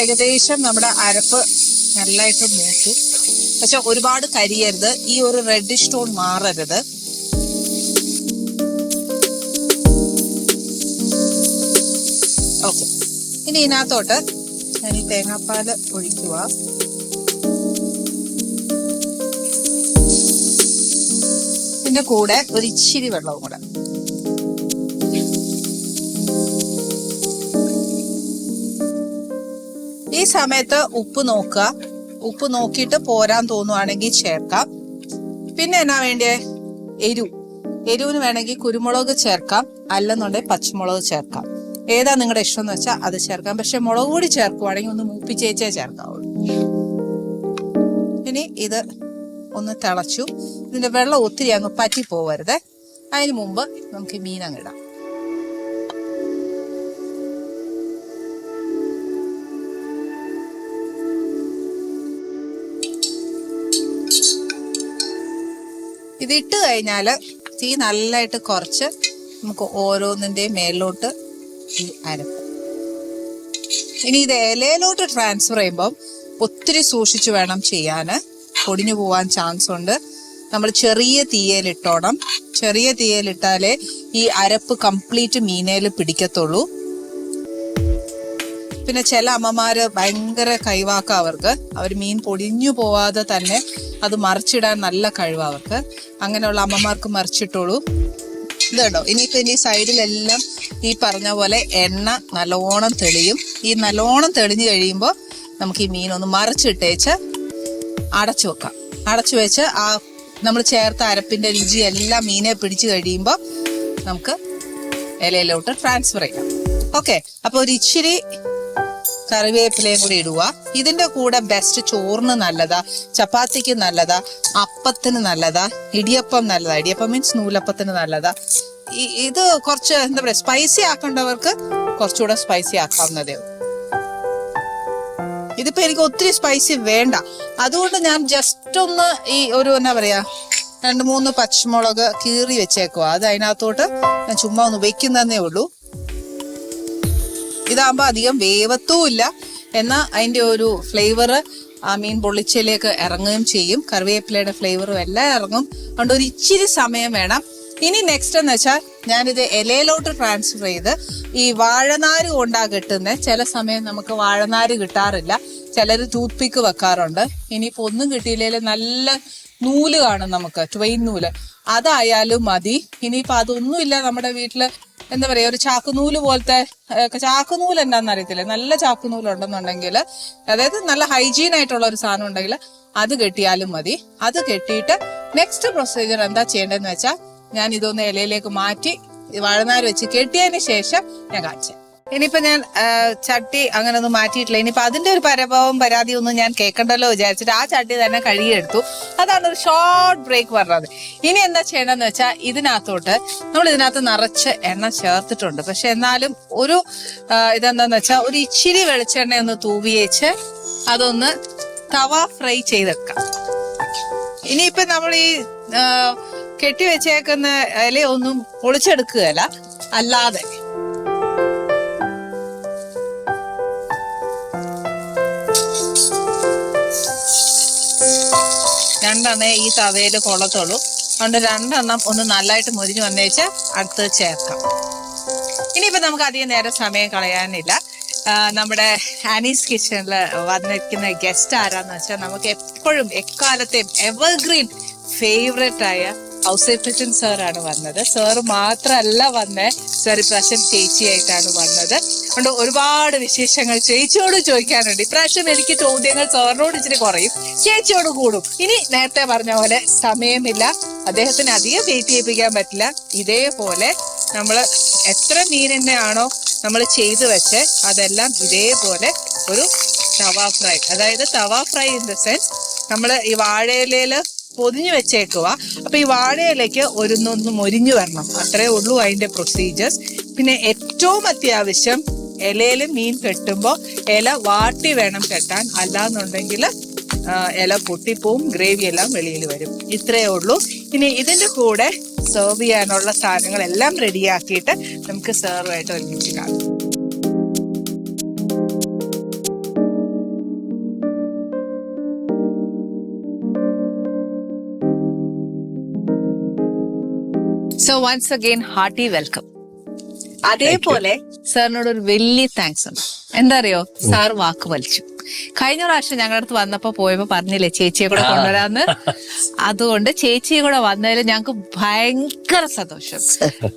ഏകദേശം നമ്മുടെ അരപ്പ് നല്ലതായിട്ട് മൂത്തു. പക്ഷെ ഒരുപാട് കരിയരുത്, ഈ ഒരു റെഡിഷ് ടോൺ മാറരുത്. ഓക്കെ, ഇനി ഇതിനകത്തോട്ട് ഞാൻ ഈ തേങ്ങാപ്പാല് ഒഴിക്കുക. ഇതിന്റെ കൂടെ ഒരു ഇച്ചിരി വെള്ളവും കൂടെ. ഈ സമയത്ത് ഉപ്പ് നോക്കുക. ഉപ്പ് നോക്കിയിട്ട് പോരാൻ തോന്നുവാണെങ്കിൽ ചേർക്കാം. പിന്നെ എന്നാ വേണ്ടിയേ, എരിവിന് വേണമെങ്കിൽ കുരുമുളക് ചേർക്കാം, അല്ലെന്നുണ്ടെങ്കിൽ പച്ചമുളക് ചേർക്കാം. ഏതാ നിങ്ങളുടെ ഇഷ്ടം എന്ന് വെച്ചാൽ അത് ചേർക്കാം. പക്ഷെ മുളക് പൊടി ചേർക്കുവാണെങ്കിൽ ഒന്ന് മൂപ്പിച്ചേച്ചേ ചേർക്കാവുള്ളൂ. ഇനി ഇത് ഒന്ന് തിളച്ചു. ഇതിന്റെ വെള്ളം ഒത്തിരി അങ്ങ് പറ്റി പോവരുത്. അതിന് മുമ്പ് നമുക്ക് മീൻ അങ്ങിടാം. ഇതിട്ട് കഴിഞ്ഞാല് തീ നല്ലതായിട്ട് കുറച്ച് നമുക്ക് ഓരോന്നിന്റെയും മേലോട്ട് ഈ അരപ്പ്. ഇനി ഇത് ഇലയിലോട്ട് ട്രാൻസ്ഫർ ചെയ്യുമ്പോൾ ഒത്തിരി സൂക്ഷിച്ചു വേണം ചെയ്യാന്, പൊടിഞ്ഞു പോവാൻ ചാൻസ് ഉണ്ട്. നമ്മൾ ചെറിയ തീയലിട്ടോണം. ചെറിയ തീയലിട്ടാലേ ഈ അരപ്പ് കംപ്ലീറ്റ് മീനയിൽ പിടിക്കത്തുള്ളൂ. പിന്നെ ചില അമ്മമാര് ഭയങ്കര കൈവാക്ക അവർക്ക്, അവർ മീൻ പൊടിഞ്ഞു പോവാതെ തന്നെ അത് മറിച്ചിടാൻ നല്ല കഴിവ് അവർക്ക്. അങ്ങനെയുള്ള അമ്മമാർക്ക് മറിച്ചിട്ടോളൂ. ഇത് കേട്ടോ, ഇനിയിപ്പോ ഇനി സൈഡിലെല്ലാം ഈ പറഞ്ഞ പോലെ എണ്ണ നല്ലോണം തെളിയും. ഈ നല്ലോണം തെളിഞ്ഞു കഴിയുമ്പോൾ നമുക്ക് ഈ മീൻ ഒന്ന് മറിച്ചിട്ടേച്ച് അടച്ചു വെക്കാം. അടച്ചു വെച്ച് ആ നമ്മൾ ചേർത്ത അരപ്പിന്റെ രുചി എല്ലാം മീനെ പിടിച്ചു കഴിയുമ്പോൾ നമുക്ക് ഇലയിലോട്ട് ട്രാൻസ്ഫർ ചെയ്യാം. ഓക്കെ, അപ്പൊ ഒരു ഇച്ചിരി കറിവേപ്പിലയും കൂടി ഇടുക. ഇതിന്റെ കൂടെ ബെസ്റ്റ് ചോറിന് നല്ലതാ, ചപ്പാത്തിക്ക് നല്ലതാ, അപ്പത്തിന് നല്ലതാ, ഇടിയപ്പം നല്ലതാ. ഇടിയപ്പം മീൻസ് നൂലപ്പത്തിന് നല്ലതാ. ഇത് കുറച്ച് എന്താ പറയാ, സ്പൈസി ആക്കേണ്ടവർക്ക് കുറച്ചുകൂടെ സ്പൈസി ആക്കാവുന്നതേ ഉള്ളൂ. ഇതിപ്പോ എനിക്ക് ഒത്തിരി സ്പൈസി വേണ്ട, അതുകൊണ്ട് ഞാൻ ജസ്റ്റ് ഒന്ന് ഈ ഒരു എന്നാ പറയാ 2-3 പച്ചമുളക് കീറി വെച്ചേക്കുക. അത് അതിനകത്തോട്ട് ഞാൻ ചുമ്മാ ഒന്ന് വെക്കുന്നതേ ഉള്ളൂ. ഇതാകുമ്പോ അധികം വേവത്തും ഇല്ല, എന്നാൽ അതിന്റെ ഒരു ഫ്ലേവർ ആ മീൻ പൊള്ളിച്ചയിലേക്ക് ഇറങ്ങുകയും ചെയ്യും. കറിവേപ്പിലയുടെ ഫ്ലേവറും എല്ലാം ഇറങ്ങും. അതുകൊണ്ട് ഒരു ഇച്ചിരി സമയം വേണം. ഇനി നെക്സ്റ്റ് എന്ന് വെച്ചാൽ ഞാനിത് ഇലയിലോട്ട് ട്രാൻസ്ഫർ ചെയ്ത് ഈ വാഴനാര് കൊണ്ടാ കിട്ടുന്നത്. ചില സമയം നമുക്ക് വാഴനാര് കിട്ടാറില്ല, ചിലർ ടൂത്ത് പിക്ക് വെക്കാറുണ്ട്. ഇനിയിപ്പോ ഒന്നും കിട്ടിയില്ലെങ്കിൽ നല്ല നൂല് കാണും നമുക്ക്, ട്വെയിൻ നൂല്, അതായാലും മതി. ഇനിയിപ്പോ അതൊന്നുമില്ല നമ്മുടെ വീട്ടില് എന്താ പറയാ, ഒരു ചാക്കുനൂല് പോലത്തെ, ചാക്കുനൂല് എന്താണെന്ന് അറിയത്തില്ല, നല്ല ചാക്കുനൂല് ഉണ്ടെന്നുണ്ടെങ്കിൽ, അതായത് നല്ല ഹൈജീൻ ആയിട്ടുള്ള ഒരു സാധനം ഉണ്ടെങ്കിൽ അത് കെട്ടിയാലും മതി. അത് കെട്ടിയിട്ട് നെക്സ്റ്റ് പ്രൊസീജിയർ എന്താ ചെയ്യേണ്ടതെന്ന് വെച്ചാൽ ഞാൻ ഇതൊന്ന് ഇലയിലേക്ക് മാറ്റി വാഴനാര് വെച്ച് കെട്ടിയതിന് ശേഷം ഞാൻ കാണിച്ചു. ഇനിയിപ്പോ ഞാൻ ചട്ടി അങ്ങനെ ഒന്നും മാറ്റിയിട്ടില്ല. ഇനിയിപ്പോ അതിന്റെ ഒരു പരഭാവം പരാതിയും ഒന്നും ഞാൻ കേൾക്കണ്ടല്ലോ വിചാരിച്ചിട്ട് ആ ചട്ടി തന്നെ കഴുകിയെടുത്തു. അതാണ് ഒരു ഷോർട്ട് ബ്രേക്ക് പറഞ്ഞത്. ഇനി എന്താ ചെയ്യണമെന്ന് വെച്ചാൽ ഇതിനകത്തോട്ട് നമ്മൾ ഇതിനകത്ത് നിറച്ച് എണ്ണ ചേർത്തിട്ടുണ്ട്. പക്ഷെ എന്നാലും ഒരു ഇതെന്താന്ന് വെച്ചാൽ ഒരു ഇച്ചിരി വെളിച്ചെണ്ണ ഒന്ന് തൂവിയേച്ച് അതൊന്ന് തവ ഫ്രൈ ചെയ്തെടുക്കാം. ഇനിയിപ്പൊ നമ്മൾ ഈ കെട്ടിവെച്ചേക്കുന്ന ഇലയൊന്നും ഒളിച്ചെടുക്കുകയല്ല, അല്ലാതെ രണ്ടെണ്ണേ ഈ തവയിൽ കൊള്ളത്തുള്ളൂ. അതുകൊണ്ട് രണ്ടെണ്ണം ഒന്ന് നല്ലതായിട്ട് മുരിഞ്ഞു വന്നേച്ച് അടുത്ത് ചേർക്കാം. ഇനിയിപ്പോ നമുക്ക് അധികം നേരം സമയം കളയാനില്ല. നമ്മുടെ ആനീസ് കിച്ചണിൽ വന്നിരിക്കുന്ന ഗസ്റ്റ് ആരാന്ന് വെച്ചാൽ നമുക്ക് എപ്പോഴും എക്കാലത്തെയും എവർഗ്രീൻ ഫേവറേറ്റ് ആയ ഔസേപ്പച്ചൻ സാറാണ് വന്നത്. സാറ് മാത്രമല്ല വന്നേ, സാർ ഇപ്രാവശ്യം ചേച്ചിയായിട്ടാണ് വന്നത്. അതുകൊണ്ട് ഒരുപാട് വിശേഷങ്ങൾ ചേച്ചിയോട് ചോദിക്കാനുണ്ട്. ഇപ്രാവശ്യം എനിക്ക് ചോദ്യങ്ങൾ സാറിനോട് ഇച്ചിരി കുറയും, ചേച്ചിയോട് കൂടും. ഇനി നേരത്തെ പറഞ്ഞ പോലെ സമയമില്ല, അദ്ദേഹത്തിന് അധികം വെയിറ്റ് ചെയ്യിപ്പിക്കാൻ പറ്റില്ല. ഇതേപോലെ നമ്മൾ എത്ര മീനെണ്ണയാണോ നമ്മൾ ചെയ്തു വെച്ച് അതെല്ലാം ഇതേപോലെ ഒരു തവ ഫ്രൈ, അതായത് തവ ഫ്രൈ ഇൻ ദ സെൻസ് നമ്മൾ ഈ വാഴയിലയില് പൊതിഞ്ഞു വെച്ചേക്കുക. അപ്പൊ ഈ വാഴയിലേക്ക് ഒന്ന് മൊരിഞ്ഞു വരണം, അത്രേ ഉള്ളൂ അതിന്റെ പ്രൊസീജിയേഴ്സ്. പിന്നെ ഏറ്റവും അത്യാവശ്യം ഇലയിൽ മീൻ കെട്ടുമ്പോൾ ഇല വാട്ടി വേണം കെട്ടാൻ, അല്ലാന്നുണ്ടെങ്കിൽ ഇല പൊട്ടിപ്പോവും, ഗ്രേവി എല്ലാം വെളിയിൽ വരും. ഇത്രയേ ഉള്ളൂ. ഇനി ഇതിന്റെ കൂടെ സെർവ് ചെയ്യാനുള്ള സാധനങ്ങളെല്ലാം റെഡിയാക്കിയിട്ട് നമുക്ക് സെർവായിട്ട് ഒരുമിച്ച് കാണാം. So once again hearty welcome. അതേപോലെ സാറിനോട് ഒരു വലിയ താങ്ക്സ് ഉണ്ട്. എന്താ അറിയോ, സാർ വാക്ക് വലിച്ചു. കഴിഞ്ഞ പ്രാവശ്യം ഞങ്ങളുടെ അടുത്ത് വന്നപ്പോ പോയപ്പോ പറഞ്ഞില്ലേ ചേച്ചിയെ കൂടെ കൊണ്ടുവരാന്ന്. അതുകൊണ്ട് ചേച്ചിയെ കൂടെ വന്നതിൽ ഞങ്ങൾക്ക് ഭയങ്കര സന്തോഷം.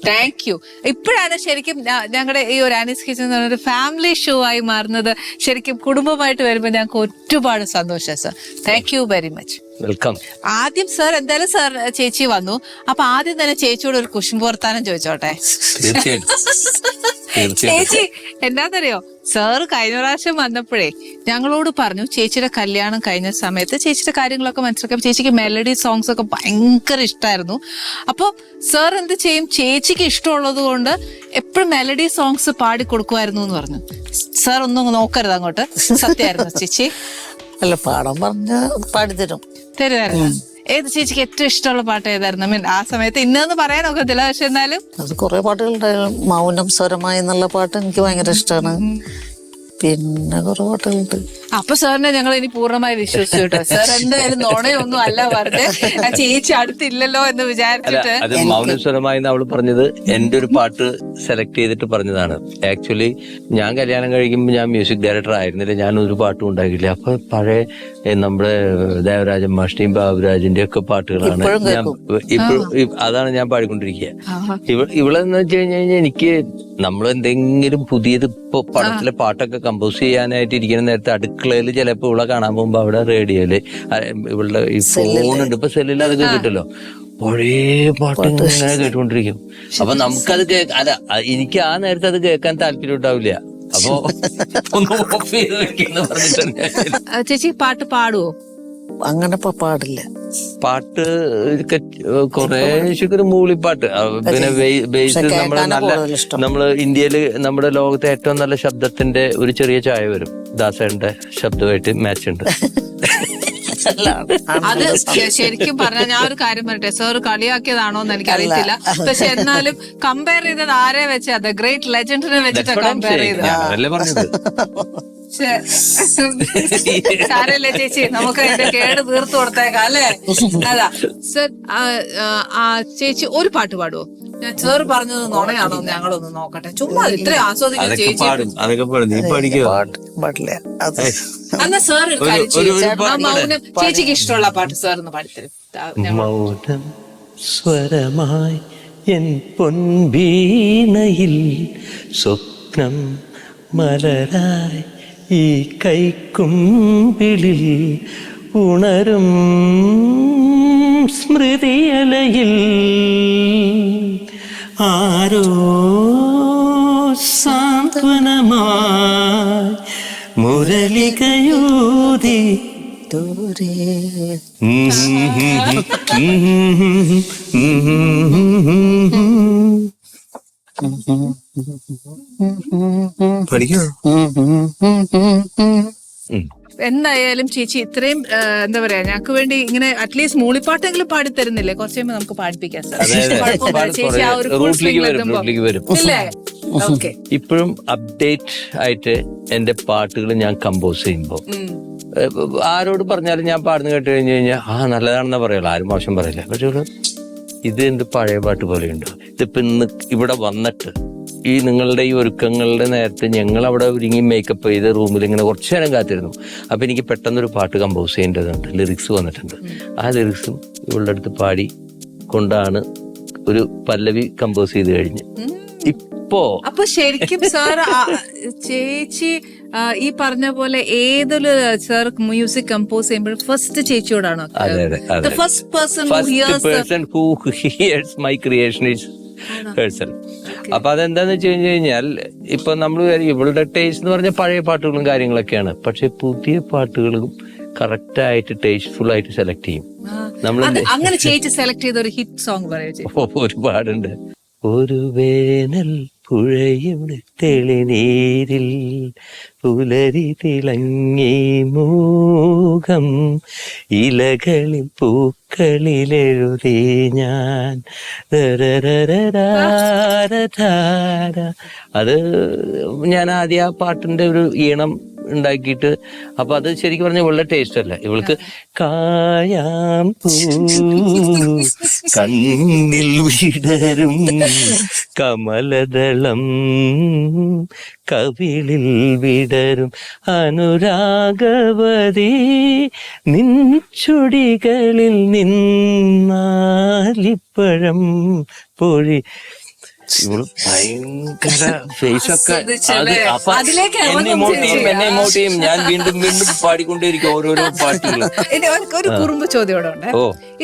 Thank you. ഇപ്പോഴാണ് ശരിക്കും ഞങ്ങളുടെ ഈ ഒരു ആനീസ് കിച്ചൻ എന്ന് പറഞ്ഞൊരു ഫാമിലി ഷോ ആയി മാറുന്നത്. ശരിക്കും കുടുംബമായിട്ട് വരുമ്പോൾ ഞങ്ങൾക്ക് ഒരുപാട് സന്തോഷം sir. Thank you very much. Welcome. ആദ്യം സാർ എന്തായാലും സാർ ചേച്ചി വന്നു, അപ്പൊ ആദ്യം തന്നെ ചേച്ചിയോട് ഒരു കുശുമ്പ് വർത്താനം ചോദിച്ചോട്ടെ. ചേച്ചി എന്താന്നറിയോ, സാറ് കഴിഞ്ഞ പ്രാവശ്യം വന്നപ്പോഴേ ഞങ്ങളോട് പറഞ്ഞു ചേച്ചിയുടെ കല്യാണം കഴിഞ്ഞ സമയത്ത് ചേച്ചിയുടെ കാര്യങ്ങളൊക്കെ മനസ്സിലാക്കാം, ചേച്ചിക്ക് മെലഡി സോങ്സ് ഒക്കെ ഭയങ്കര ഇഷ്ടമായിരുന്നു. അപ്പൊ സാർ എന്ത് ചെയ്യും, ചേച്ചിക്ക് ഇഷ്ടമുള്ളത് കൊണ്ട് എപ്പോഴും മെലഡി സോങ്സ് പാടി കൊടുക്കുമായിരുന്നു എന്ന് പറഞ്ഞു. സാർ ഒന്നും നോക്കരുത് അങ്ങോട്ട്, സത്യമായിരുന്നു ചേച്ചി? അല്ല, പാടാൻ പറഞ്ഞ പാടിത്തരും. തരുമായിരുന്നു. ഏത് ചേച്ചിക്ക് ഏറ്റവും ഇഷ്ടമുള്ള പാട്ട് ഏതായിരുന്നു? മീൻ ആ സമയത്ത് ഇന്നെന്ന് പറയാൻ ഒക്കത്തില്ല, പക്ഷെ എന്നാലും അത് കുറെ പാട്ടുകളുണ്ടായിരുന്നു. മൗനം സ്വരമായി എന്നുള്ള പാട്ട് എനിക്ക് ഭയങ്കര ഇഷ്ടമാണ്. പിന്നെ കുറെ പാട്ടുകളുണ്ട്. അപ്പൊ സാറിനെ ഞങ്ങൾ ഇനി പൂർണ്ണമായി വിശ്വസിച്ചു കേട്ടോ. സാർ എന്തായാലും നോണയൊന്നും അല്ല പറഞ്ഞ് ചേച്ചി അടുത്തില്ലല്ലോ എന്ന് വിചാരിച്ചിട്ട്. അത് മൗനസ്വരമായി അവള് പറഞ്ഞത് എന്റെ ഒരു പാട്ട് സെലക്ട് ചെയ്തിട്ട് പറഞ്ഞതാണ്. ആക്ച്വലി ഞാൻ കല്യാണം കഴിക്കുമ്പോൾ ഞാൻ മ്യൂസിക് ഡയറക്ടർ ആയിരുന്നില്ല, ഞാൻ ഒരു പാട്ടും ഉണ്ടാക്കില്ല. അപ്പൊ പഴയ നമ്മുടെ ദേവരാജൻ മാഷിന്റെയും ബാബുരാജിന്റെ ഒക്കെ പാട്ടുകളാണ് ഞാൻ ഇപ്പോഴും, അതാണ് ഞാൻ പാടിക്കൊണ്ടിരിക്കുക. ഇവളെന്ന് വെച്ച് കഴിഞ്ഞാൽ എനിക്ക് നമ്മൾ എന്തെങ്കിലും പുതിയത് ഇപ്പൊ പടത്തിലെ പാട്ടൊക്കെ കമ്പോസ് ചെയ്യാനായിട്ട് ഇരിക്കുന്ന നേരത്തെ അടുക്കളയിൽ ചിലപ്പോ ഇവളെ കാണാൻ പോകുമ്പോ അവിടെ റേഡിയോയില് ഇവളുടെ ഈ ഫോണുണ്ട്, ഇപ്പൊ സെല്ലിൽ അതൊക്കെ കിട്ടല്ലോ, പഴയ പാട്ട് ഇങ്ങനെ കേട്ടുകൊണ്ടിരിക്കും. അപ്പൊ നമുക്കത് അല്ല, എനിക്ക് ആ നേരത്തെ അത് കേൾക്കാൻ താല്പര്യം ഉണ്ടാവില്ല. അപ്പൊ ഒന്ന് ഓഫ് ചെയ്ത് വെക്കുന്ന പറഞ്ഞിട്ടുണ്ട്. ചേച്ചി പാട്ട് പാടുവോ? അങ്ങനെ പാടില്ല. പാട്ട് കൊറേ ഒരു മൂളിപ്പാട്ട്, പിന്നെ ബേസ് നമ്മള് നല്ല, നമ്മള് ഇന്ത്യയില് നമ്മുടെ ലോകത്തെ ഏറ്റവും നല്ല ശബ്ദത്തിന്റെ ഒരു ചെറിയ ചായ വരും, ദാസേന്റെ ശബ്ദമായിട്ട് മാച്ച് ഉണ്ട്. അത് ശരിക്കും പറഞ്ഞാൽ ഞാൻ ഒരു കാര്യം പറയട്ടെ, സാർ കളിയാക്കിയതാണോ എന്ന് എനിക്ക് അറിയത്തില്ല. പക്ഷെ എന്നാലും കമ്പയർ ചെയ്തത് ആരെ വെച്ചാ, ദ ഗ്രേറ്റ് ലെജൻഡിനെ വെച്ചിട്ട് കമ്പയർ ചെയ്തത്. സാരല്ലേ ചേച്ചി, നമുക്ക് അതിന്റെ കേട് തീർത്തു കൊടുത്തേക്കാം അല്ലേ? അതാ സർ, ചേച്ചി ഒരു പാട്ട് പാടുവോ? ഞാൻ സാറ് പറഞ്ഞത് നുണയാണോ ഞങ്ങളൊന്ന് നോക്കട്ടെ. ചുമ്മാ ഇത്ര ആസ്വദിക്കും ചേച്ചി. എന്നാ സാർ മൗനം ചേച്ചിക്ക് ഇഷ്ടമുള്ള പാട്ട് സാറിന് പാടിത്തരും. മൗനം സ്വരമായി എൻ പൊൻവീണയിൽ സ്വപ്നം മലരായി ഈ കൈക്കുമ്പിളിൽ ഉണരും സ്മൃതിയലയിൽ ആരോ സാന്ത്വനമായി മുരളികയൂതി ദൂരെ പഠിക്കോ? എന്തായാലും ചേച്ചി ഇത്രയും എന്താ പറയാ ഞങ്ങൾക്ക് വേണ്ടി ഇങ്ങനെ അറ്റ്ലീസ്റ്റ് മൂളിപ്പാട്ടെങ്കിലും പാടിത്തരുന്നില്ലേ? കുറച്ച് കഴിയുമ്പോൾ നമുക്ക് പാടിപ്പിക്കാം സാർ. കുഴപ്പമൊന്നുമില്ല. ചേച്ചി ആ ഒരു full swing ൽ എത്തുമ്പോ. ഇല്ലേ? ഓക്കെ. ഇപ്പോഴും അപ്ഡേറ്റ് ആയിട്ട് എന്റെ പാട്ടുകൾ ഞാൻ കമ്പോസ് ചെയ്യുമ്പോ ആരോട് പറഞ്ഞാലും ഞാൻ പാടുന്ന കേട്ട് കഴിഞ്ഞു കഴിഞ്ഞാൽ നല്ലതാണെന്നാ പറയുള്ളൂ, ആരും മോശം പറയില്ല. പക്ഷേ ഇത് എന്ത് പഴയ പാട്ട് പോലെയുണ്ടോ? ഇതിപ്പോ ഇന്ന് ഇവിടെ വന്നിട്ട് ഈ നിങ്ങളുടെ ഈ ഒരുക്കങ്ങളുടെ നേരത്തെ ഞങ്ങൾ അവിടെ ഒരുങ്ങി മേക്കപ്പ് ചെയ്ത് റൂമിൽ ഇങ്ങനെ കുറച്ചു നേരം കാത്തിരുന്നു. അപ്പൊ എനിക്ക് പെട്ടെന്നൊരു പാട്ട് കമ്പോസ് ചെയ്യേണ്ടതുണ്ട്, ലിറിക്സ് വന്നിട്ടുണ്ട്. ആ ലിറിക്സും ഇവളുടെ അടുത്ത് പാടി കൊണ്ടാണ് ഒരു പല്ലവി കമ്പോസ് ചെയ്ത് കഴിഞ്ഞ് അപ്പൊ ശരിക്കും സാർ ചേച്ചി ഈ പറഞ്ഞ പോലെ ഏതൊരു സാർ മ്യൂസിക് കമ്പോസ് ചെയ്യുമ്പോൾ ഫസ്റ്റ് ചേച്ചിയോടാണോ? First person who hears my creation is person. അപ്പൊ അതെന്താന്ന് വെച്ച് കഴിഞ്ഞു കഴിഞ്ഞാൽ ഇപ്പൊ നമ്മൾ ഇവളുടെ ടേസ്റ്റ് എന്ന് പറഞ്ഞാൽ പഴയ പാട്ടുകളും കാര്യങ്ങളൊക്കെയാണ്. പക്ഷെ പുതിയ പാട്ടുകളും കറക്റ്റ് ആയിട്ട് ടേസ്റ്റ്ഫുൾ ആയിട്ട് സെലക്ട് ചെയ്യും നമ്മൾ. അങ്ങനെ ചേച്ചി സെലക്ട് ചെയ്ത ഒരു ഹിറ്റ് സോങ് പറയും. ഒരുപാടുണ്ട്. ഒരു വേനൽ പുഴയുടെ തെളിനീരിൽ പുലരി തിളങ്ങി മൂകം ഇലകളിൽ പൂക്കളിലെഴുതി ഞാൻ. അത് ഞാൻ ആദ്യം ആ പാട്ടിന്റെ ഒരു ഈണം ഉണ്ടാക്കിയിട്ട് അപ്പൊ അത് ശരിക്കും പറഞ്ഞാൽ ഇവളുടെ ടേസ്റ്റ് അല്ല. ഇവൾക്ക് കായാം പൂ കണ്ണിൽ വിടരും കമലദളം കവിളിൽ വിടരും അനുരാഗവതി നിൻ ചുടികളിൽ നിന്നാലിപ്പഴം പൊഴി. ഇവള് ഭയങ്കര ഫേസൊക്കെ എന്നെ ഇമോട്ട് ചെയ്യും. ഞാൻ വീണ്ടും വീണ്ടും പാടിക്കൊണ്ടേയിരിക്കും ഓരോരോ പാട്ടുകൾ. ഒരു കുറുമ്പ് ചോദ്യം.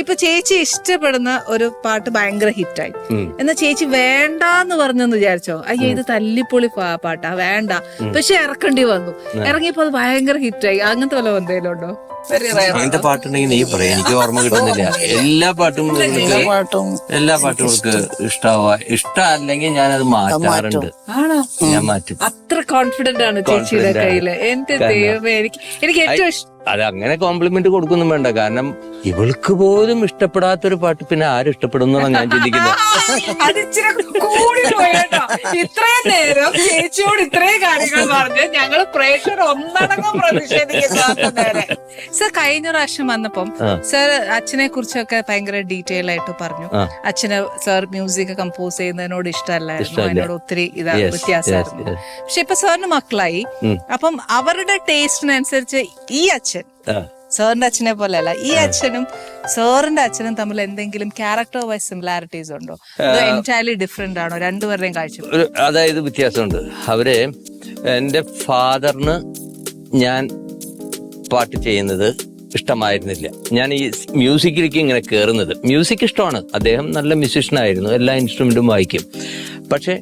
ഇപ്പൊ ചേച്ചി ഇഷ്ടപ്പെടുന്ന ഒരു പാട്ട് ഭയങ്കര ഹിറ്റായി, എന്നാ ചേച്ചി വേണ്ടാന്ന് പറഞ്ഞെന്ന് വിചാരിച്ചോ? അയ്യോ ഇത് തല്ലിപ്പൊളി പാട്ടാ വേണ്ട, പക്ഷെ ഇറക്കേണ്ടി വന്നു. ഇറങ്ങിയപ്പോ അത് ഭയങ്കര ഹിറ്റായി. അങ്ങനത്തെ വല്ല എന്തെങ്കിലും ഉണ്ടോ? അങ്ങനത്തെ പാട്ടുണ്ടെങ്കിൽ നീ പറയാം, എനിക്ക് ഓർമ്മ കിട്ടുന്നില്ല. എല്ലാ പാട്ടും അവർക്ക് ഇഷ്ടമല്ലെങ്കിൽ ഞാനത് മാറ്റാറുണ്ട്. ഞാൻ മാറ്റും. അത്ര കോൺഫിഡന്റ് ആണ് ചേച്ചിയുടെ കയ്യില്. എന്റെ ദൈവമേ, എനിക്ക് ഏറ്റവും ഇഷ്ടം അത്. അങ്ങനെ കോംപ്ലിമെന്റ് കൊടുക്കൊന്നും വേണ്ട, കാരണം ഇവൾക്ക് പോലും ഇഷ്ടപ്പെടാത്തൊരു പാട്ട് പിന്നെ ആരും ഇഷ്ടപ്പെടുന്നതാണ് ഞാൻ ചിന്തിക്കുന്നത്. ഇത്രയും നേരം ചേച്ചിയോട് ഇത്രയും കാര്യങ്ങൾ പറഞ്ഞ് ഞങ്ങള് പ്രേക്ഷകർ ഒന്നടങ്കം പ്രതിഷേധിക്കുന്ന സർ. കഴിഞ്ഞ പ്രാവശ്യം വന്നപ്പം സർ അച്ഛനെ കുറിച്ചൊക്കെ ഭയങ്കര ഡീറ്റെയിൽ ആയിട്ട് പറഞ്ഞു. അച്ഛന് സർ മ്യൂസിക് കമ്പോസ് ചെയ്യുന്നതിനോട് ഇഷ്ടമല്ലായിരുന്നു, അതിനോട് ഒത്തിരി വ്യത്യാസമായിരുന്നു. പക്ഷെ ഇപ്പൊ സാറിന് മക്കളായി, അപ്പം അവരുടെ ടേസ്റ്റിനനുസരിച്ച് ഈ അച്ഛൻ സാറിന്റെ അച്ഛനെ പോലെ അല്ല, ഈ അച്ഛനും സാറിന്റെ അച്ഛനും തമ്മിൽ എന്തെങ്കിലും ക്യാരക്ടർ വൈസ് സിമിലാരിറ്റീസ് ഉണ്ടോ? എൻറ്റയർലി ഡിഫറെന്റ് ആണോ രണ്ടുപേരുടെയും കാഴ്ച? അതായത് വ്യത്യാസമുണ്ട്. അവര് എന്റെ ഫാദറിന് ഞാൻ പാട്ട് ചെയ്യുന്നത് ഇഷ്ടമായിരുന്നില്ല. ഞാൻ ഈ മ്യൂസിക്കിലേക്ക് ഇങ്ങനെ കയറുന്നത്, മ്യൂസിക് ഇഷ്ടമാണ്, അദ്ദേഹം നല്ല മ്യൂസിഷ്യനായിരുന്നു, എല്ലാ ഇൻസ്ട്രുമെന്റും വായിക്കും. പക്ഷെ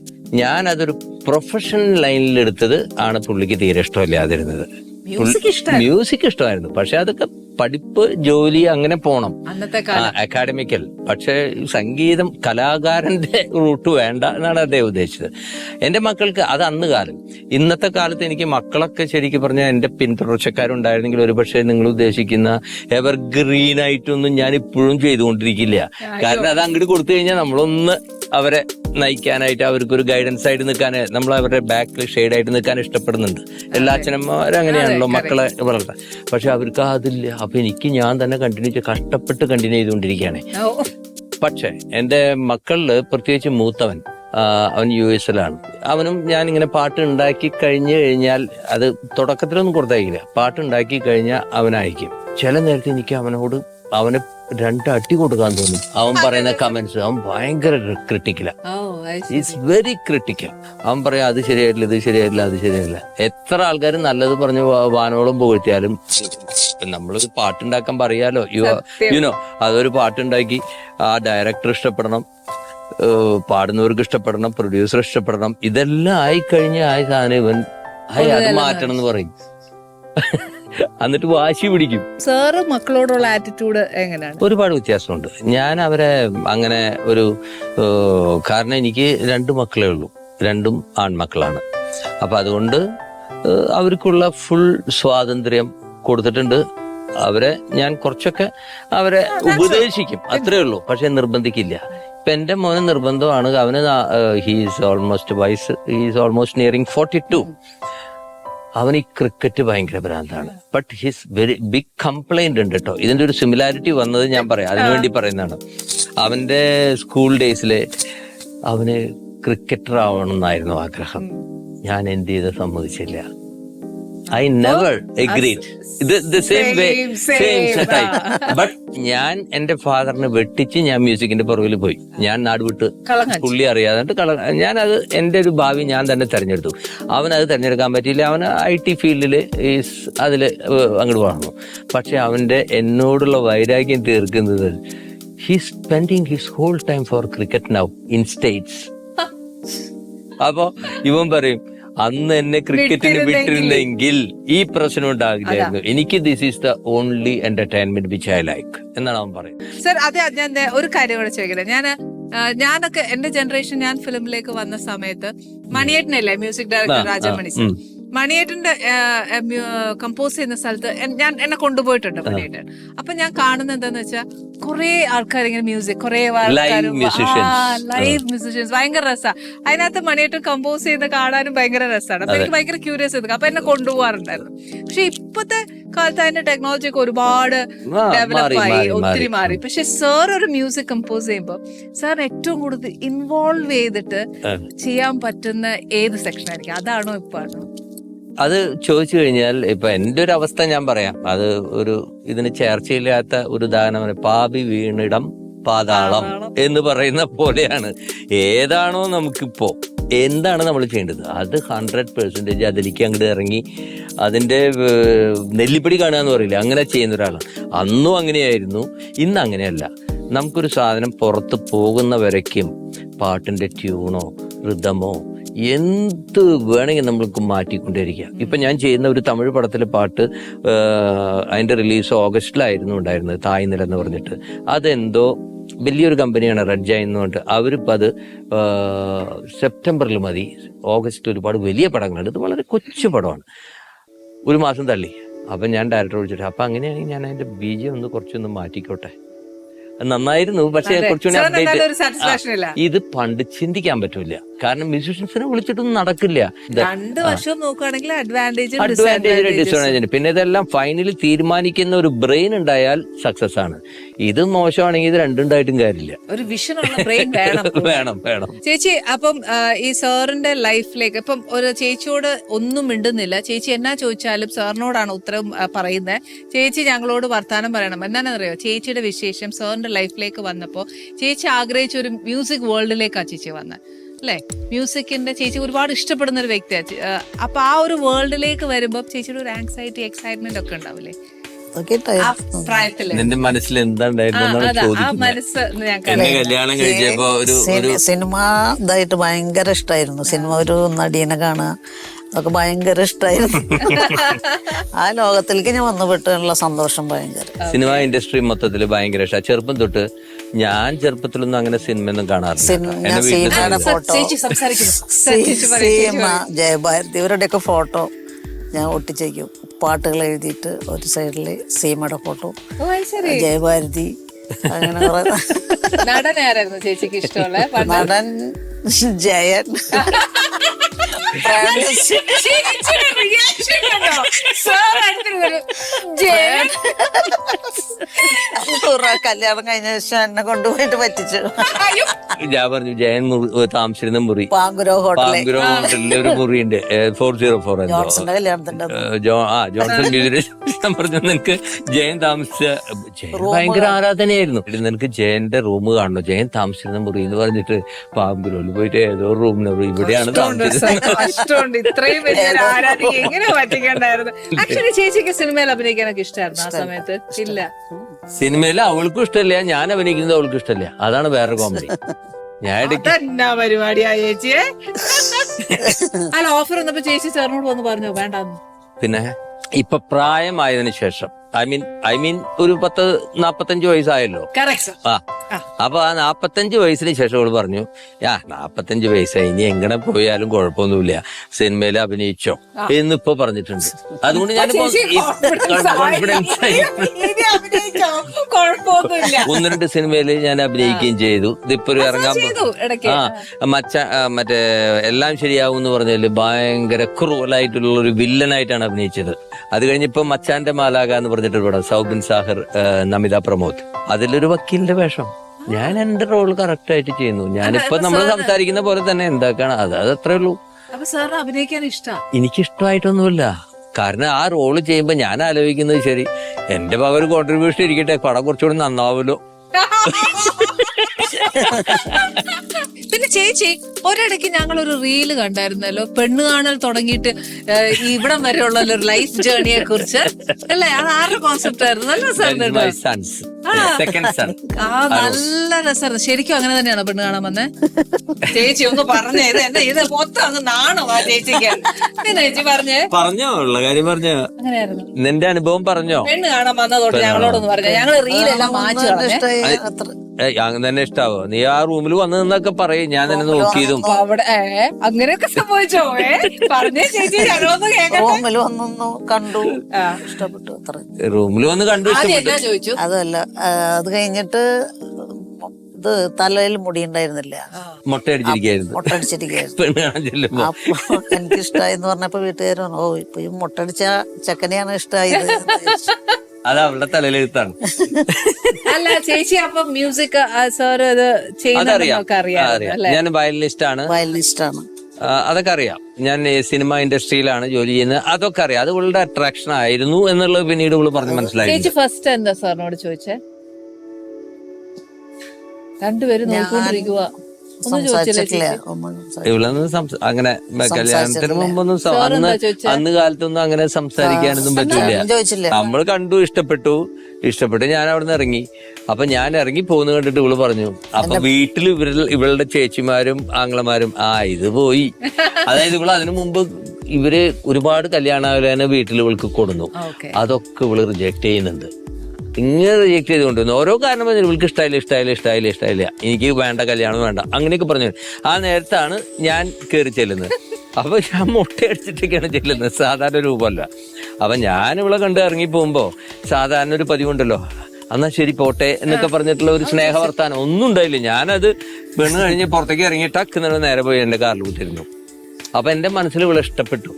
ഞാൻ അതൊരു പ്രൊഫഷണൽ ലൈനിൽ എടുത്തത് ആണ് പുള്ളിക്ക് തീരെ ഇഷ്ടമില്ലാതിരുന്നത്. മ്യൂസിക് ഇഷ്ടമായിരുന്നു, പക്ഷെ അതൊക്കെ പഠിപ്പ് ജോലി അങ്ങനെ പോണം, അക്കാഡമിക്കൽ. പക്ഷെ സംഗീതം കലാകാരന്റെ റൂട്ട് വേണ്ട എന്നാണ് അദ്ദേഹം ഉദ്ദേശിച്ചത്. എന്റെ മക്കൾക്ക് അത് അന്ന് കാലം. ഇന്നത്തെ കാലത്ത് എനിക്ക് മക്കളൊക്കെ ശരിക്കും പറഞ്ഞാൽ എന്റെ പിന്തുടർച്ചക്കാരുണ്ടായിരുന്നെങ്കിൽ ഒരുപക്ഷെ നിങ്ങൾ ഉദ്ദേശിക്കുന്ന എവർഗ്രീൻ ആയിട്ടൊന്നും ഞാൻ ഇപ്പോഴും ചെയ്തുകൊണ്ടിരിക്കില്ല. കാരണം അത് അങ്ങോട്ട് കൊടുത്തു കഴിഞ്ഞാൽ നമ്മളൊന്ന് അവരെ നയിക്കാനായിട്ട്, അവർക്കൊരു ഗൈഡൻസ് ആയിട്ട് നിൽക്കാൻ, നമ്മൾ അവരുടെ ബാക്കിൽ ഷെയ്ഡായിട്ട് നിൽക്കാൻ ഇഷ്ടപ്പെടുന്നുണ്ട്. എല്ലാ അച്ഛനമ്മമാരും അങ്ങനെയാണല്ലോ മക്കളെ വളർത്താൻ. പക്ഷെ അവർക്ക് അതില്ല. അപ്പൊ എനിക്ക് ഞാൻ തന്നെ കഷ്ടപ്പെട്ട് കണ്ടിന്യൂ ചെയ്തുകൊണ്ടിരിക്കുകയാണ്. പക്ഷെ എന്റെ മക്കളില് പ്രത്യേകിച്ച് മൂത്തവൻ, അവൻ US-ലാണ്. അവനും ഞാനിങ്ങനെ പാട്ട് ഉണ്ടാക്കി കഴിഞ്ഞു കഴിഞ്ഞാൽ അത് തുടക്കത്തിലൊന്നും കൊടുത്തയക്കില്ല. പാട്ടുണ്ടാക്കി കഴിഞ്ഞാൽ അവനയക്കും. ചില നേരത്തെ എനിക്ക് അവനെ 2 അടി കൊടുക്കാൻ തോന്നും. അവൻ പറയുന്ന കമന്റ്സ് അവൻ ഭയങ്കര ക്രിട്ടിക്കലാ. Is very critical. അവൻ പറയാം അത് ശരിയായിട്ടില്ല, ഇത് ശരിയായിട്ടില്ല, അത് ശരിയായില്ല. എത്ര ആൾക്കാർ നല്ലത് പറഞ്ഞ് വാനോളം പുകഴ്ത്തിയാലും നമ്മളൊരു പാട്ടുണ്ടാക്കാൻ പറയാലോ, യുനോ അതൊരു പാട്ടുണ്ടാക്കി ആ ഡയറക്ടർ ഇഷ്ടപ്പെടണം, പാടുന്നവർക്ക് ഇഷ്ടപ്പെടണം, പ്രൊഡ്യൂസർ ഇഷ്ടപ്പെടണം, ഇതെല്ലാം ആയിക്കഴിഞ്ഞ സാധനം ഇവൻ അത് മാറ്റണം എന്ന് പറയും. എന്നിട്ട് വാശി പിടിക്കും. സാറ് മക്കളോടുള്ള ആറ്റിറ്റ്യൂഡ് എങ്ങനെയാണ്? ഒരുപാട് വ്യത്യാസമുണ്ട്. ഞാൻ അവരെ അങ്ങനെ ഒരു കാരണം എനിക്ക് 2 മക്കളേ ഉള്ളൂ, 2 ആൺമക്കളാണ്. അപ്പൊ അതുകൊണ്ട് അവർക്കുള്ള ഫുൾ സ്വാതന്ത്ര്യം കൊടുത്തിട്ടുണ്ട്. അവരെ ഞാൻ കുറച്ചൊക്കെ അവരെ ഉപദേശിക്കും, അത്രേ ഉള്ളൂ, പക്ഷെ നിർബന്ധിക്കില്ല. ഇപ്പൊ എന്റെ മോന് നിർബന്ധമാണ്. അവന് ഹീസ് ഓൾമോസ്റ്റ് നിയറിങ് 42. അവന് ഈ ക്രിക്കറ്റ് ഭയങ്കര ഭ്രാന്താണ്. But his very big complaint ഉണ്ട് കേട്ടോ. ഇതിന്റെ ഒരു സിമിലാരിറ്റി വന്നത് ഞാൻ പറയാം, അതിനുവേണ്ടി പറയുന്നതാണ്. അവന്റെ സ്കൂൾ ഡേയ്സില് അവന് ക്രിക്കറ്റർ ആവണമെന്നായിരുന്നു ആഗ്രഹം. ഞാൻ എന്ത് ചെയ്ത് സമ്മതിച്ചില്ല. I never agreed. The same way, same type. But ഞാൻ എന്റെ ഫാദറിനെ വെട്ടിച്ച് ഞാൻ മ്യൂസിക്കിന്റെ പുറകിൽ പോയി. ഞാൻ നാട് വിട്ട് പുള്ളി അറിയാതെ ഞാനത് എന്റെ ഒരു ഭാവി ഞാൻ തന്നെ തെരഞ്ഞെടുത്തു. അവനത് തെരഞ്ഞെടുക്കാൻ പറ്റിയില്ല. അവന് IT ഫീൽഡില് അതില് അങ്ങോട്ട് വളർന്നു. പക്ഷെ അവന്റെ എന്നോടുള്ള വൈരാഗ്യം തീർക്കുന്നത് he's spending his whole time for cricket now in States. അപ്പൊ ഇവൻ പറയും, അന്ന് എന്നെ ക്രിക്കറ്റിന് വിട്ടിരുന്നെങ്കിൽ ഈ പ്രശ്നം ഉണ്ടാകില്ലായിരുന്നു. എനിക്ക് this is the only entertainment which I like എന്നാണ് അവൻ പറയുന്നത്. സർ, അതെ, ഞാൻ ഒരു കാര്യം കൂടെ ചോദിക്കട്ടെ. ഞാനൊക്കെ എന്റെ ജനറേഷൻ, ഞാൻ ഫിലിമിലേക്ക് വന്ന സമയത്ത് മണിയേട്ടനല്ലേ മ്യൂസിക് ഡയറക്ടർ, രാജമണി സർ. മണിയേട്ടന്റെ കമ്പോസ് ചെയ്യുന്ന സ്ഥലത്ത് എന്നെ കൊണ്ടുപോയിട്ടുണ്ട് മണിയേട്ടൻ. അപ്പൊ ഞാൻ കാണുന്നത് എന്താന്ന് വെച്ചാൽ കുറെ ആൾക്കാർ ഇങ്ങനെ മ്യൂസിക്, കുറെ ലൈവ് മ്യൂസിഷ്യൻസ്, ഭയങ്കര രസമാണ്. അതിനകത്ത് മണിയേട്ടൻ കമ്പോസ് ചെയ്യുന്ന കാണാനും ഭയങ്കര രസമാണ്. അപ്പൊ എനിക്ക് ഭയങ്കര ക്യൂരിയസ് ആയിരുന്നു. അപ്പൊ എന്നെ കൊണ്ടുപോകാറുണ്ടായിരുന്നു. പക്ഷെ ഇപ്പത്തെ കാലത്ത് അതിന്റെ ടെക്നോളജി ഒക്കെ ഒരുപാട് ഡെവലപ്പായി, ഒത്തിരി മാറി. പക്ഷെ സാർ ഒരു മ്യൂസിക് കമ്പോസ് ചെയ്യുമ്പോൾ സാറിന് ഏറ്റവും കൂടുതൽ ഇൻവോൾവ് ചെയ്തിട്ട് ചെയ്യാൻ പറ്റുന്ന ഏത് സെക്ഷൻ ആയിരിക്കും? അതാണോ ഇപ്പൊ? അത് ചോദിച്ചു കഴിഞ്ഞാൽ ഇപ്പൊ എന്റെ ഒരു അവസ്ഥ ഞാൻ പറയാം. അത് ഇതിന് ചേർച്ചയില്ലാത്ത ഒരു ഉദാഹരണമാണ്. പാപി വീണിടം പാതാളം എന്ന് പറയുന്ന പോലെയാണ്. ഏതാണോ നമുക്കിപ്പോ എന്താണ് നമ്മൾ ചെയ്യേണ്ടത് അത് 100% അതിലേക്ക് അങ്ങോട്ട് ഇറങ്ങി അതിന്റെ നെല്ലിപ്പടി കാണുക എന്ന് പറയില്ല, അങ്ങനെ ചെയ്യുന്ന ഒരാളാണ്. അന്നും അങ്ങനെയായിരുന്നു, ഇന്ന് അങ്ങനെയല്ല. നമുക്കൊരു സാധനം പുറത്ത് പോകുന്ന വരയ്ക്കും പാട്ടിന്റെ ട്യൂണോ റിതമോ എന്ത് വേണമെങ്കിൽ നമ്മൾക്ക് മാറ്റിക്കൊണ്ടിരിക്കുക. ഇപ്പൊ ഞാൻ ചെയ്യുന്ന ഒരു തമിഴ് പടത്തിലെ പാട്ട്, അതിന്റെ റിലീസ് ഓഗസ്റ്റിലായിരുന്നു ഉണ്ടായിരുന്നത്, തായ്നില എന്ന് പറഞ്ഞിട്ട്. അതെന്തോ വലിയൊരു കമ്പനിയാണ് റെഡ് ജൈൻ എന്ന് പറഞ്ഞിട്ട്, അവരിപ്പോൾ അത് സെപ്റ്റംബറിൽ മതി. ഓഗസ്റ്റ് ഒരുപാട് വലിയ പടങ്ങളുണ്ട്, ഇത് വളരെ കൊച്ചു പടമാണ്. 1 മാസം തള്ളി. അപ്പം ഞാൻ ഡയറക്ടർ വിളിച്ചിട്ട്, അപ്പം അങ്ങനെയാണെങ്കിൽ ഞാൻ അതിന്റെ ബീജം കുറച്ചൊന്ന് മാറ്റിക്കോട്ടെ. നന്നായിരുന്നു, പക്ഷെ കുറച്ചുകൂടി അപ്ഡേറ്റ്. ഇത് പണ്ട് ചിന്തിക്കാൻ പറ്റൂല, കാരണം മ്യൂസിഷ്യൻസിനെ വിളിച്ചിട്ടൊന്നും നടക്കില്ല. 2 വർഷം നോക്കുകയാണെങ്കിൽ അഡ്വാൻറ്റേജ് ഡിസ്അഡ്വാൻറ്റേജ്. പിന്നെ ഇതെല്ലാം ഫൈനലി തീരുമാനിക്കുന്ന ഒരു ബ്രെയിൻ ഉണ്ടായാൽ സക്സസ് ആണ്. ഇത് മോശമാണെങ്കിൽ ഇത് രണ്ടുണ്ടായിട്ടും കാര്യമില്ല. ഒരു വിഷൻ ഉള്ള ബ്രെയിൻ വേണം. ചേച്ചി, അപ്പം ഈ സാറിന്റെ ലൈഫിലേക്ക് ഇപ്പം ഒരു ചേച്ചിയോട് ഒന്നും മിണ്ടുന്നില്ല. ചേച്ചി എന്നാ ചോദിച്ചാലും സാറിനോടാണ് ഉത്തരം പറയുന്നത്. ചേച്ചി ഞങ്ങളോട് വർത്താനം പറയണം. എന്താണെന്നറിയോ, ചേച്ചിയുടെ വിശേഷം സാറിന്റെ ലൈഫിലേക്ക് വന്നപ്പോ ചേച്ചി ആഗ്രഹിച്ച ഒരു മ്യൂസിക് വേൾഡിലേക്കാണ് ചേച്ചി വന്നത്, അല്ലെ? മ്യൂസിക്കിന്റെ ചേച്ചി ഒരുപാട് ഇഷ്ടപ്പെടുന്ന ഒരു വ്യക്തിയാണ്. അപ്പൊ ആ ഒരു വേൾഡിലേക്ക് വരുമ്പോ ചേച്ചിയുടെ ഒരു ആങ്സൈറ്റി, എക്സൈറ്റ്മെന്റ് ഒക്കെ ഉണ്ടാവില്ലേ പ്രായത്തില്? നിന്റെ മനസ്സിൽ സിനിമ ഇതായിട്ട് ഭയങ്കര ഇഷ്ടമായിരുന്നു. സിനിമ ഒരു നടീനെ കാണുക അതൊക്കെ ഭയങ്കര ഇഷ്ടമായിരുന്നു. ആ ലോകത്തിലേക്ക് ഞാൻ വന്നുപെട്ടുള്ള സന്തോഷം ഭയങ്കര. സിനിമ ഇൻഡസ്ട്രി മൊത്തത്തിൽ ഭയങ്കര ഇഷ്ടമാണ്. ചെറുപ്പം തൊട്ട് ഞാൻ ചെറുപ്പത്തിലൊന്നും അങ്ങനെ സിനിമയൊന്നും കാണാറില്ല. സീമയുടെ ഫോട്ടോ, സീമ, ജയഭാരതി ഇവരുടെയൊക്കെ ഫോട്ടോ ഞാൻ ഒട്ടിച്ചേക്കും. പാട്ടുകൾ എഴുതിയിട്ട് ഒരു സൈഡില് സീമയുടെ ഫോട്ടോ, ജയഭാരതി, അങ്ങനെ കുറെ. നടനായിരുന്നു ചേച്ചിക്ക് ഇഷ്ടമുള്ള? നടൻ ജയൻ. കല്യാണം കഴിഞ്ഞ ശേഷം എന്നെ കൊണ്ടുപോയിട്ട് പറ്റിച്ചു. ഞാൻ പറഞ്ഞു ജയൻ താമസിച്ചിരുന്ന മുറി പാങ്കുരോ ഹോട്ടലിലെ ഒരു മുറിയുണ്ട് 404 ജോൺസന്റെ കല്യാണത്തിന്റെ ജോൺസൺ ഞാൻ പറഞ്ഞു നിനക്ക് ജയൻ താമസിച്ച ഭയങ്കര ആരാധനയായിരുന്നു. നിനക്ക് ജയന്റെ റൂം കാണണോ, ജയൻ താമസിച്ചിരുന്ന മുറി എന്ന് പറഞ്ഞിട്ട് പാങ്കുരോയിൽ പോയിട്ട് ഏതോ റൂമിന് ഇവിടെയാണ് ഇഷ്ടമുണ്ട്. ഇത്രയും വലിയ ആരാധിക എങ്ങനെ പറ്റിക്കണ്ടായിരുന്നു? ആക്ച്വലി ചേച്ചിക്ക് സിനിമയിൽ അഭിനയിക്കാനൊക്കെ ഇഷ്ടമായിരുന്നു ആ സമയത്ത്? ഇല്ല, സിനിമയിൽ അവൾക്കും ഇഷ്ടമില്ല, ഞാൻ അഭിനയിക്കുന്നത് അവൾക്കും ഇഷ്ടമില്ല. അതാണ് വേറെ കോമഡി. ഞാൻ ഇടയ്ക്ക് അതെന്നാ പരിപാടിയാ ചേച്ചിയെ? അല്ല, ഓഫർ വന്നപ്പോ ചേച്ചി സാറിനോട് വന്ന് പറഞ്ഞോ വേണ്ടാന്ന്? പിന്നെ ഇപ്പൊ പ്രായമായതിനു ശേഷം ഐ മീൻ ഒരു 40-45 വയസ്സായല്ലോ. ആ അപ്പൊ ആ 45 വയസ്സിന് ശേഷം അവള് പറഞ്ഞു 45 വയസ്സായി, ഇനി എങ്ങനെ പോയാലും കുഴപ്പമൊന്നുമില്ല, സിനിമയിൽ അഭിനയിച്ചോ എന്നിപ്പോ പറഞ്ഞിട്ടുണ്ട്. അതുകൊണ്ട് ഞാൻ കോൺഫിഡൻസ് ആയി 1-2 സിനിമയില് ഞാൻ അഭിനയിക്കുകയും ചെയ്തു. ഇതിപ്പോ ഒരു ഇറങ്ങാൻ മറ്റേ എല്ലാം ശരിയാവും എന്ന് പറഞ്ഞാല് ഭയങ്കര ക്രൂവലായിട്ടുള്ള ഒരു വില്ലനായിട്ടാണ് അഭിനയിച്ചത്. അത് കഴിഞ്ഞിപ്പോ മച്ചാന്റെ മാലാക എന്ന് പറഞ്ഞിട്ട് ഇവിടെ സൗബിൻ സാഹിർ, നമിത പ്രമോദ്, അതിലൊരു വക്കീലിന്റെ വേഷം. ഞാൻ എന്റെ റോള് കറക്റ്റ് ആയിട്ട് ചെയ്യുന്നു. ഞാനിപ്പോ നമ്മൾ സംസാരിക്കുന്ന പോലെ തന്നെ എന്താക്കാണ് അത് അത്രേ ഉള്ളൂ. എനിക്കിഷ്ടമായിട്ടൊന്നുമില്ല. കാരണം ആ റോള് ചെയ്യുമ്പോ ഞാൻ ആലോചിക്കുന്നത് ശരി എന്റെ ഭാഗം ഒരു കോൺട്രിബ്യൂഷൻ ഇരിക്കട്ടെ, പടം കുറച്ചുകൂടി നന്നാവുമല്ലോ. പിന്നെ ചേച്ചി ഒരിടയ്ക്ക് ഞങ്ങളൊരു റീല് കണ്ടായിരുന്നല്ലോ, പെണ്ണ് കാണൽ തുടങ്ങിയിട്ട് ഇവിടം വരെയുള്ള ഒരു ലൈഫ് ജേർണിയെ കുറിച്ച് അല്ലേ? അത് ആരുടെ കോൺസെപ്റ്റ് ആയിരുന്നു? നല്ല രസമായിരുന്നു. നല്ല രസമായിരുന്നു. ശരിക്കും അങ്ങനെ തന്നെയാണോ പെണ്ണ് കാണാൻ വന്നേ? ചേച്ചി ഒന്ന് പറഞ്ഞേ, ഇത് മൊത്തം അങ്ങ് നാണോ ചേച്ചിക്ക്? ചേച്ചി പറഞ്ഞോ ഉള്ള കാര്യം പറഞ്ഞോ, അങ്ങനെയായിരുന്നു നിന്റെ അനുഭവം പറഞ്ഞോ. പെണ്ണ് കാണാൻ വന്ന തൊട്ട് ഞങ്ങളോടൊന്ന് പറഞ്ഞു. ഞങ്ങള് റീലെല്ലാം മാറ്റി തന്നെ ഇഷ്ടാവോ? നീ ആ റൂമിൽ വന്നു നിന്നൊക്കെ പറയും, ഞാൻ തന്നെ നോക്കിയതും. അവിടെ അങ്ങനെയൊക്കെ സംഭവിച്ചോ? പറഞ്ഞേ ചേച്ചി, ഞങ്ങളൊന്ന് റൂമിൽ വന്നു കണ്ടു, ഇഷ്ടപ്പെട്ടു. അത്ര റൂമിൽ വന്ന് കണ്ടു ചോദിച്ചു. അതല്ല, അത് കഴിഞ്ഞിട്ട് ഇത് തലയിൽ മുടി ഉണ്ടായിരുന്നില്ല, മുട്ടയടിച്ചിരിക്കുന്നു. അപ്പൊ എനിക്കിഷ്ടായെന്ന് പറഞ്ഞപ്പോ വീട്ടുകാരും ഇപ്പൊ ഈ മുട്ടടിച്ച ചെക്കനെയാണ് ഇഷ്ടായത്. അത് അവളുടെ തലയിലെഴുത്താണ്. അല്ല ചേച്ചി, അപ്പൊ മ്യൂസിക് സാറ് ഇത് ചെയ്യുന്നതൊക്കെ അറിയാം. ഞാൻ വയലിനിസ്റ്റാണ്. അതൊക്കെ അറിയാം. ഞാൻ സിനിമ ഇൻഡസ്ട്രിയിലാണ് ജോലി ചെയ്യുന്നത്. അതൊക്കെ അറിയാം. അത് ഇവളുടെ അട്രാക്ഷൻ ആയിരുന്നു എന്നുള്ളത് പിന്നീട് ഇവള് പറഞ്ഞ് മനസ്സിലായി. ചേച്ചി ഫസ്റ്റ് എന്താ സാറിനോട് ചോദിച്ചേ? രണ്ടുപേരും നോക്കിക്കൊണ്ടിരിക്കുക. ഇവളൊന്നും അങ്ങനെ കല്യാണത്തിന് മുമ്പൊന്നും അന്ന് കാലത്തൊന്നും അങ്ങനെ സംസാരിക്കാനൊന്നും പറ്റില്ല. നമ്മൾ കണ്ടു, ഇഷ്ടപ്പെട്ടു ഞാൻ അവിടെ നിന്ന് ഇറങ്ങി. അപ്പൊ ഞാൻ ഇറങ്ങി പോകുന്ന കണ്ടിട്ട് ഇവള് പറഞ്ഞു. അപ്പൊ വീട്ടിൽ ഇവളുടെ ചേച്ചിമാരും ആങ്ങളമാരും ഇത് പോയി. അതായത് ഇവള് അതിനു മുമ്പ് ഇവര് ഒരുപാട് കല്യാണാലോചന വീട്ടിൽ ഇവൾക്ക് കൊടുന്നു. അതൊക്കെ ഇവള് റിജക്ട് ചെയ്യുന്നുണ്ട്. ഇങ്ങനെ റിജക്ട് ചെയ്തുകൊണ്ടിരുന്നു. ഓരോ കാരണം പറഞ്ഞു, ഇവൾക്ക് ഇഷ്ടമായില്ല, എനിക്ക് വേണ്ട, കല്യാണം വേണ്ട, അങ്ങനെയൊക്കെ പറഞ്ഞു. ആ നേരത്താണ് ഞാൻ കയറി ചെല്ലുന്നത്. അപ്പൊ ഞാൻ മുട്ടയടിച്ചിട്ടൊക്കെയാണ് ചെല്ലുന്നത്, സാധാരണ രൂപമല്ല. അപ്പൊ ഞാൻ ഇവളെ കണ്ട് ഇറങ്ങി പോകുമ്പോ സാധാരണ ഒരു പതിവുണ്ടല്ലോ, എന്നാ ശരി പോട്ടെ എന്നൊക്കെ പറഞ്ഞിട്ടുള്ള ഒരു സ്നേഹവർത്താനം ഒന്നും ഉണ്ടായില്ല. ഞാനത് പെണ്ണ് കഴിഞ്ഞ് പുറത്തേക്ക് ഇറങ്ങി ടക്ക് നേരെ പോയി എന്റെ കാറിൽ കൂട്ടിരുന്നു. അപ്പൊ എന്റെ മനസ്സിൽ ഇവളെ ഇഷ്ടപ്പെട്ടു.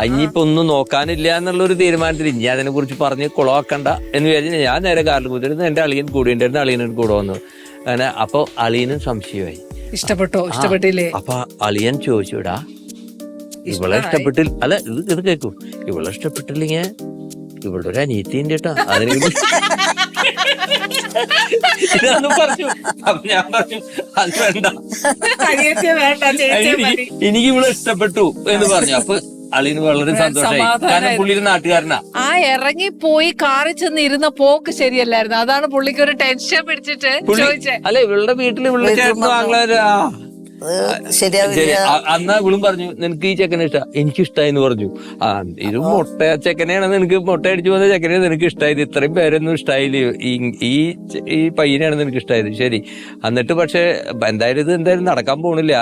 ഇനിയിപ്പോ ഒന്നും നോക്കാനില്ല എന്നുള്ളൊരു തീരുമാനത്തിൽ ഇനി അതിനെ കുറിച്ച് പറഞ്ഞ് കുളവാക്കണ്ട എന്ന് വിചാരിച്ചു ഞാൻ നേരെ കാറിൽ കൂട്ടിരുന്നു. എന്റെ അളിയൻ കൂടെ ഉണ്ടായിരുന്നു, അളിയനും കൂടെ വന്നു. അങ്ങനെ അപ്പൊ അളിയനും സംശയമായി. ഇഷ്ടപ്പെട്ടില്ലേ? അപ്പൊ അളിയൻ ചോദിച്ചുടാ, ഇവളെ ഇഷ്ടപ്പെട്ടില്ല, അല്ല ഇത് കേൾക്കൂ, ഇവളെ ഇഷ്ടപ്പെട്ടില്ലെങ്കിൽ ഇവളുടെ ഒരു അനിയത്തിൻ്റെ കേട്ടോ, അതിന് ഇതാന്ന് പറഞ്ഞു. അപ്പൊ ഞാൻ പറഞ്ഞു അത് വേണ്ട, എനിക്ക് ഇവിടെ ഇഷ്ടപ്പെട്ടു എന്ന് പറഞ്ഞു. അപ്പൊ അളിന് വളരെ സന്തോഷമായി, കാരണം പുള്ളിയുടെ നാട്ടുകാരനാ. ആ ഇറങ്ങിപ്പോയി കാറിൽ ചെന്ന് ഇരുന്ന പോക്ക് ശരിയല്ലായിരുന്നു. അതാണ് പുള്ളിക്ക് ഒരു ടെൻഷൻ പിടിച്ചിട്ട് ചോദിച്ചേ. അല്ല, ഇവളുടെ വീട്ടിൽ ഇവളുടെ ചേട്ടനും ആങ്ങളാരാ. അന്നാ ഇവളും പറഞ്ഞു നിനക്ക് ഈ ചെക്കനെ ഇഷ്ട, എനിക്ക് ഇഷ്ടായെന്ന് പറഞ്ഞു. ഇത് മുട്ട ചെക്കനെയാണ്, നിനക്ക് മുട്ട അടിച്ചു പോകുന്ന ചെക്കനെ നിനക്ക് ഇഷ്ടായത്, ഇത്രയും പേരൊന്നും ഇഷ്ടായില്ല, ഈ പയ്യനെയാണ് നിനക്ക് ഇഷ്ടായത്. ശരി, എന്നിട്ട് പക്ഷെ എന്തായാലും നടക്കാൻ പോണില്ല.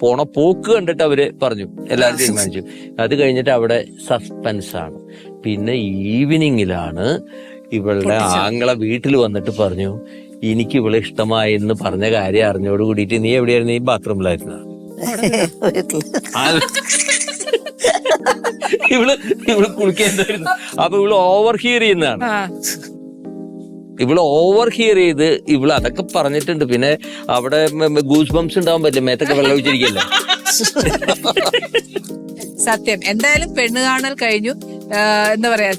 പോണ പോക്ക് കണ്ടിട്ട് അവര് പറഞ്ഞു, എല്ലാവരും തീരുമാനിച്ചു. അത് കഴിഞ്ഞിട്ട് അവിടെ സസ്പെൻസ് ആണ്. പിന്നെ ഈവനിങ്ങിലാണ് ഇവളുടെ ആങ്ങളെ വീട്ടിൽ വന്നിട്ട് പറഞ്ഞു, എനിക്ക് ഇവളെ ഇഷ്ടമായി എന്ന് പറഞ്ഞ കാര്യം അറിഞ്ഞോട് കൂടിയിട്ട് നീ എവിടെയായിരുന്നു? ഈ ബാത്റൂമിലായിരുന്നു. ഇവള് കുളിക്കേണ്ടായിരുന്നു. അപ്പൊ ഇവള് ഓവർ ഹിയർ ചെയ്യുന്നതാണ്. ഇവള് ഓവർ ഹിയർ ചെയ്ത് ഇവള് അതൊക്കെ പറഞ്ഞിട്ടുണ്ട്. പിന്നെ അവിടെ ഗൂസ് ബംസ് ഉണ്ടാവാൻ പറ്റില്ല, മേത്തൊക്കെ വെള്ളം ഒഴിച്ചിരിക്കല്ലോ. സത്യം. എന്തായാലും പെണ്ണ് കാണൽ കഴിഞ്ഞു, എന്താ പറയാ,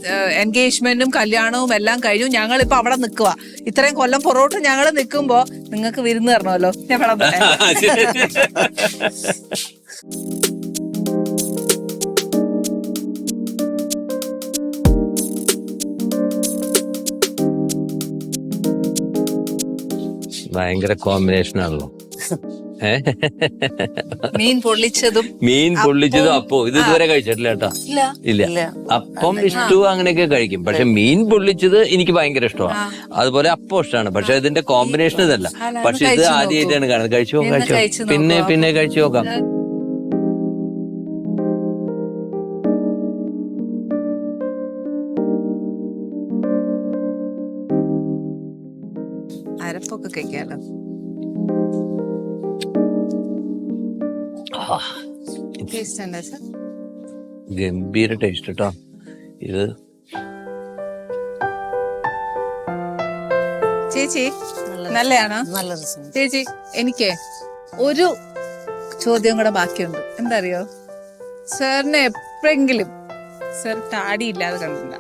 എൻഗേജ്മെന്റും കല്യാണവും എല്ലാം കഴിഞ്ഞു. ഞങ്ങളിപ്പോ അവിടെ നിൽക്കുക. ഇത്രയും കൊല്ലം പുറകോട്ട് ഞങ്ങൾ നിൽക്കുമ്പോ നിങ്ങൾക്ക് വിരുന്ന് തരണമല്ലോ. ഭയങ്കര കോമ്പിനേഷൻ ആണല്ലോ. മീൻ പൊള്ളിച്ചതും മീൻ പൊള്ളിച്ചതും അപ്പോ ഇത് ഇതുവരെ കഴിച്ചിട്ടില്ല കേട്ടോ. ഇല്ല. അപ്പം ഇഷ്ടവും അങ്ങനെയൊക്കെ കഴിക്കും. പക്ഷെ മീൻ പൊള്ളിച്ചത് എനിക്ക് ഭയങ്കര ഇഷ്ടമാണ്. അതുപോലെ അപ്പം ഇഷ്ടമാണ്. പക്ഷെ ഇതിന്റെ കോമ്പിനേഷൻ ഇതല്ല. പക്ഷെ ഇത് ആദ്യമായിട്ടാണ് കാണുന്നത്. കഴിച്ചു നോക്കാം. പിന്നെ കഴിച്ചു നോക്കാം. അരപ്പൊക്കെ കഴിക്കാലോ. ടേസ്റ്റ് ഉണ്ട് സർ. ഗംഭീര ടേസ്റ്റ് കേട്ടോ ഇത്. ചേച്ചി നല്ലതാണോ? നല്ല രസം. ചേച്ചി എനിക്ക് ഒരു ചോദ്യം കൂടെ ബാക്കിയുണ്ട്. എന്താ അറിയോ, സാറിനെ എപ്പോഴെങ്കിലും സാർ താടി ഇല്ലാതെ കണ്ടില്ല?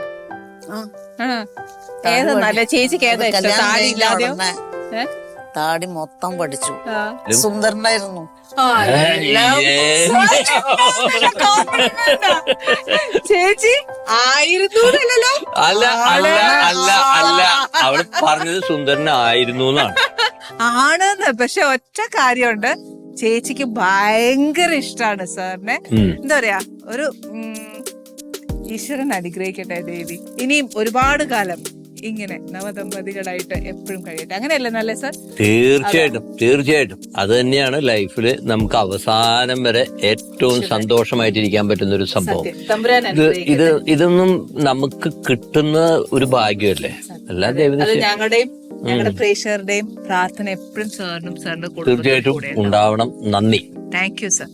ഏതാ നല്ല ചേച്ചിക്ക് ഏതാ ഇഷ്ടം? താടി ഇല്ലാതെയോ? താടി മൊത്തം പഠിച്ചു. സുന്ദരനായിരുന്നു. ചേച്ചി ആയിരുന്നു അല്ല അല്ല അല്ല അല്ല അവിടെ പറഞ്ഞത് സുന്ദരനായിരുന്നു എന്നാണ്. ആണെന്ന്. പക്ഷെ ഒറ്റ കാര്യമുണ്ട്, ചേച്ചിക്ക് ഭയങ്കര ഇഷ്ടാണ് സാറിനെ. എന്താ പറയാ, ഒരു ഈശ്വരൻ അനുഗ്രഹിക്കട്ടെ ദേവി. ഇനിയും ഒരുപാട് കാലം ഇങ്ങനെ നവദമ്പതികളായിട്ട് എപ്പോഴും കഴിയട്ടെ. അങ്ങനെയല്ലേ നല്ല സാർ? തീർച്ചയായിട്ടും അത് തന്നെയാണ് ലൈഫിൽ നമുക്ക് അവസാനം വരെ ഏറ്റവും സന്തോഷമായിട്ടിരിക്കാൻ പറ്റുന്ന ഒരു സംഭവം. ഇതൊന്നും നമുക്ക് കിട്ടുന്ന ഒരു ഭാഗ്യമല്ലേ? അല്ല ഞങ്ങളുടെ പ്രേക്ഷകരുടെയും പ്രാർത്ഥന എപ്പോഴും സാറിനും സാറിന്റെ തീർച്ചയായിട്ടും ഉണ്ടാവണം. നന്ദി. Thank you sir.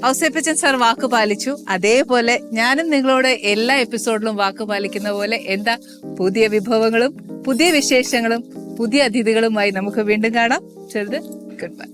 Ouseppachan sir വാക്ക് പാലിച്ചു. അതേപോലെ ഞാനും നിങ്ങളോട് എല്ലാ എപ്പിസോഡിലും വാക്ക് പാലിക്കുന്ന പോലെ എന്താ പുതിയ വിഭവങ്ങളും പുതിയ വിശേഷങ്ങളും പുതിയ അതിഥികളുമായി നമുക്ക് വീണ്ടും കാണാം. ചെറുത് ഗുഡ് ബൈ.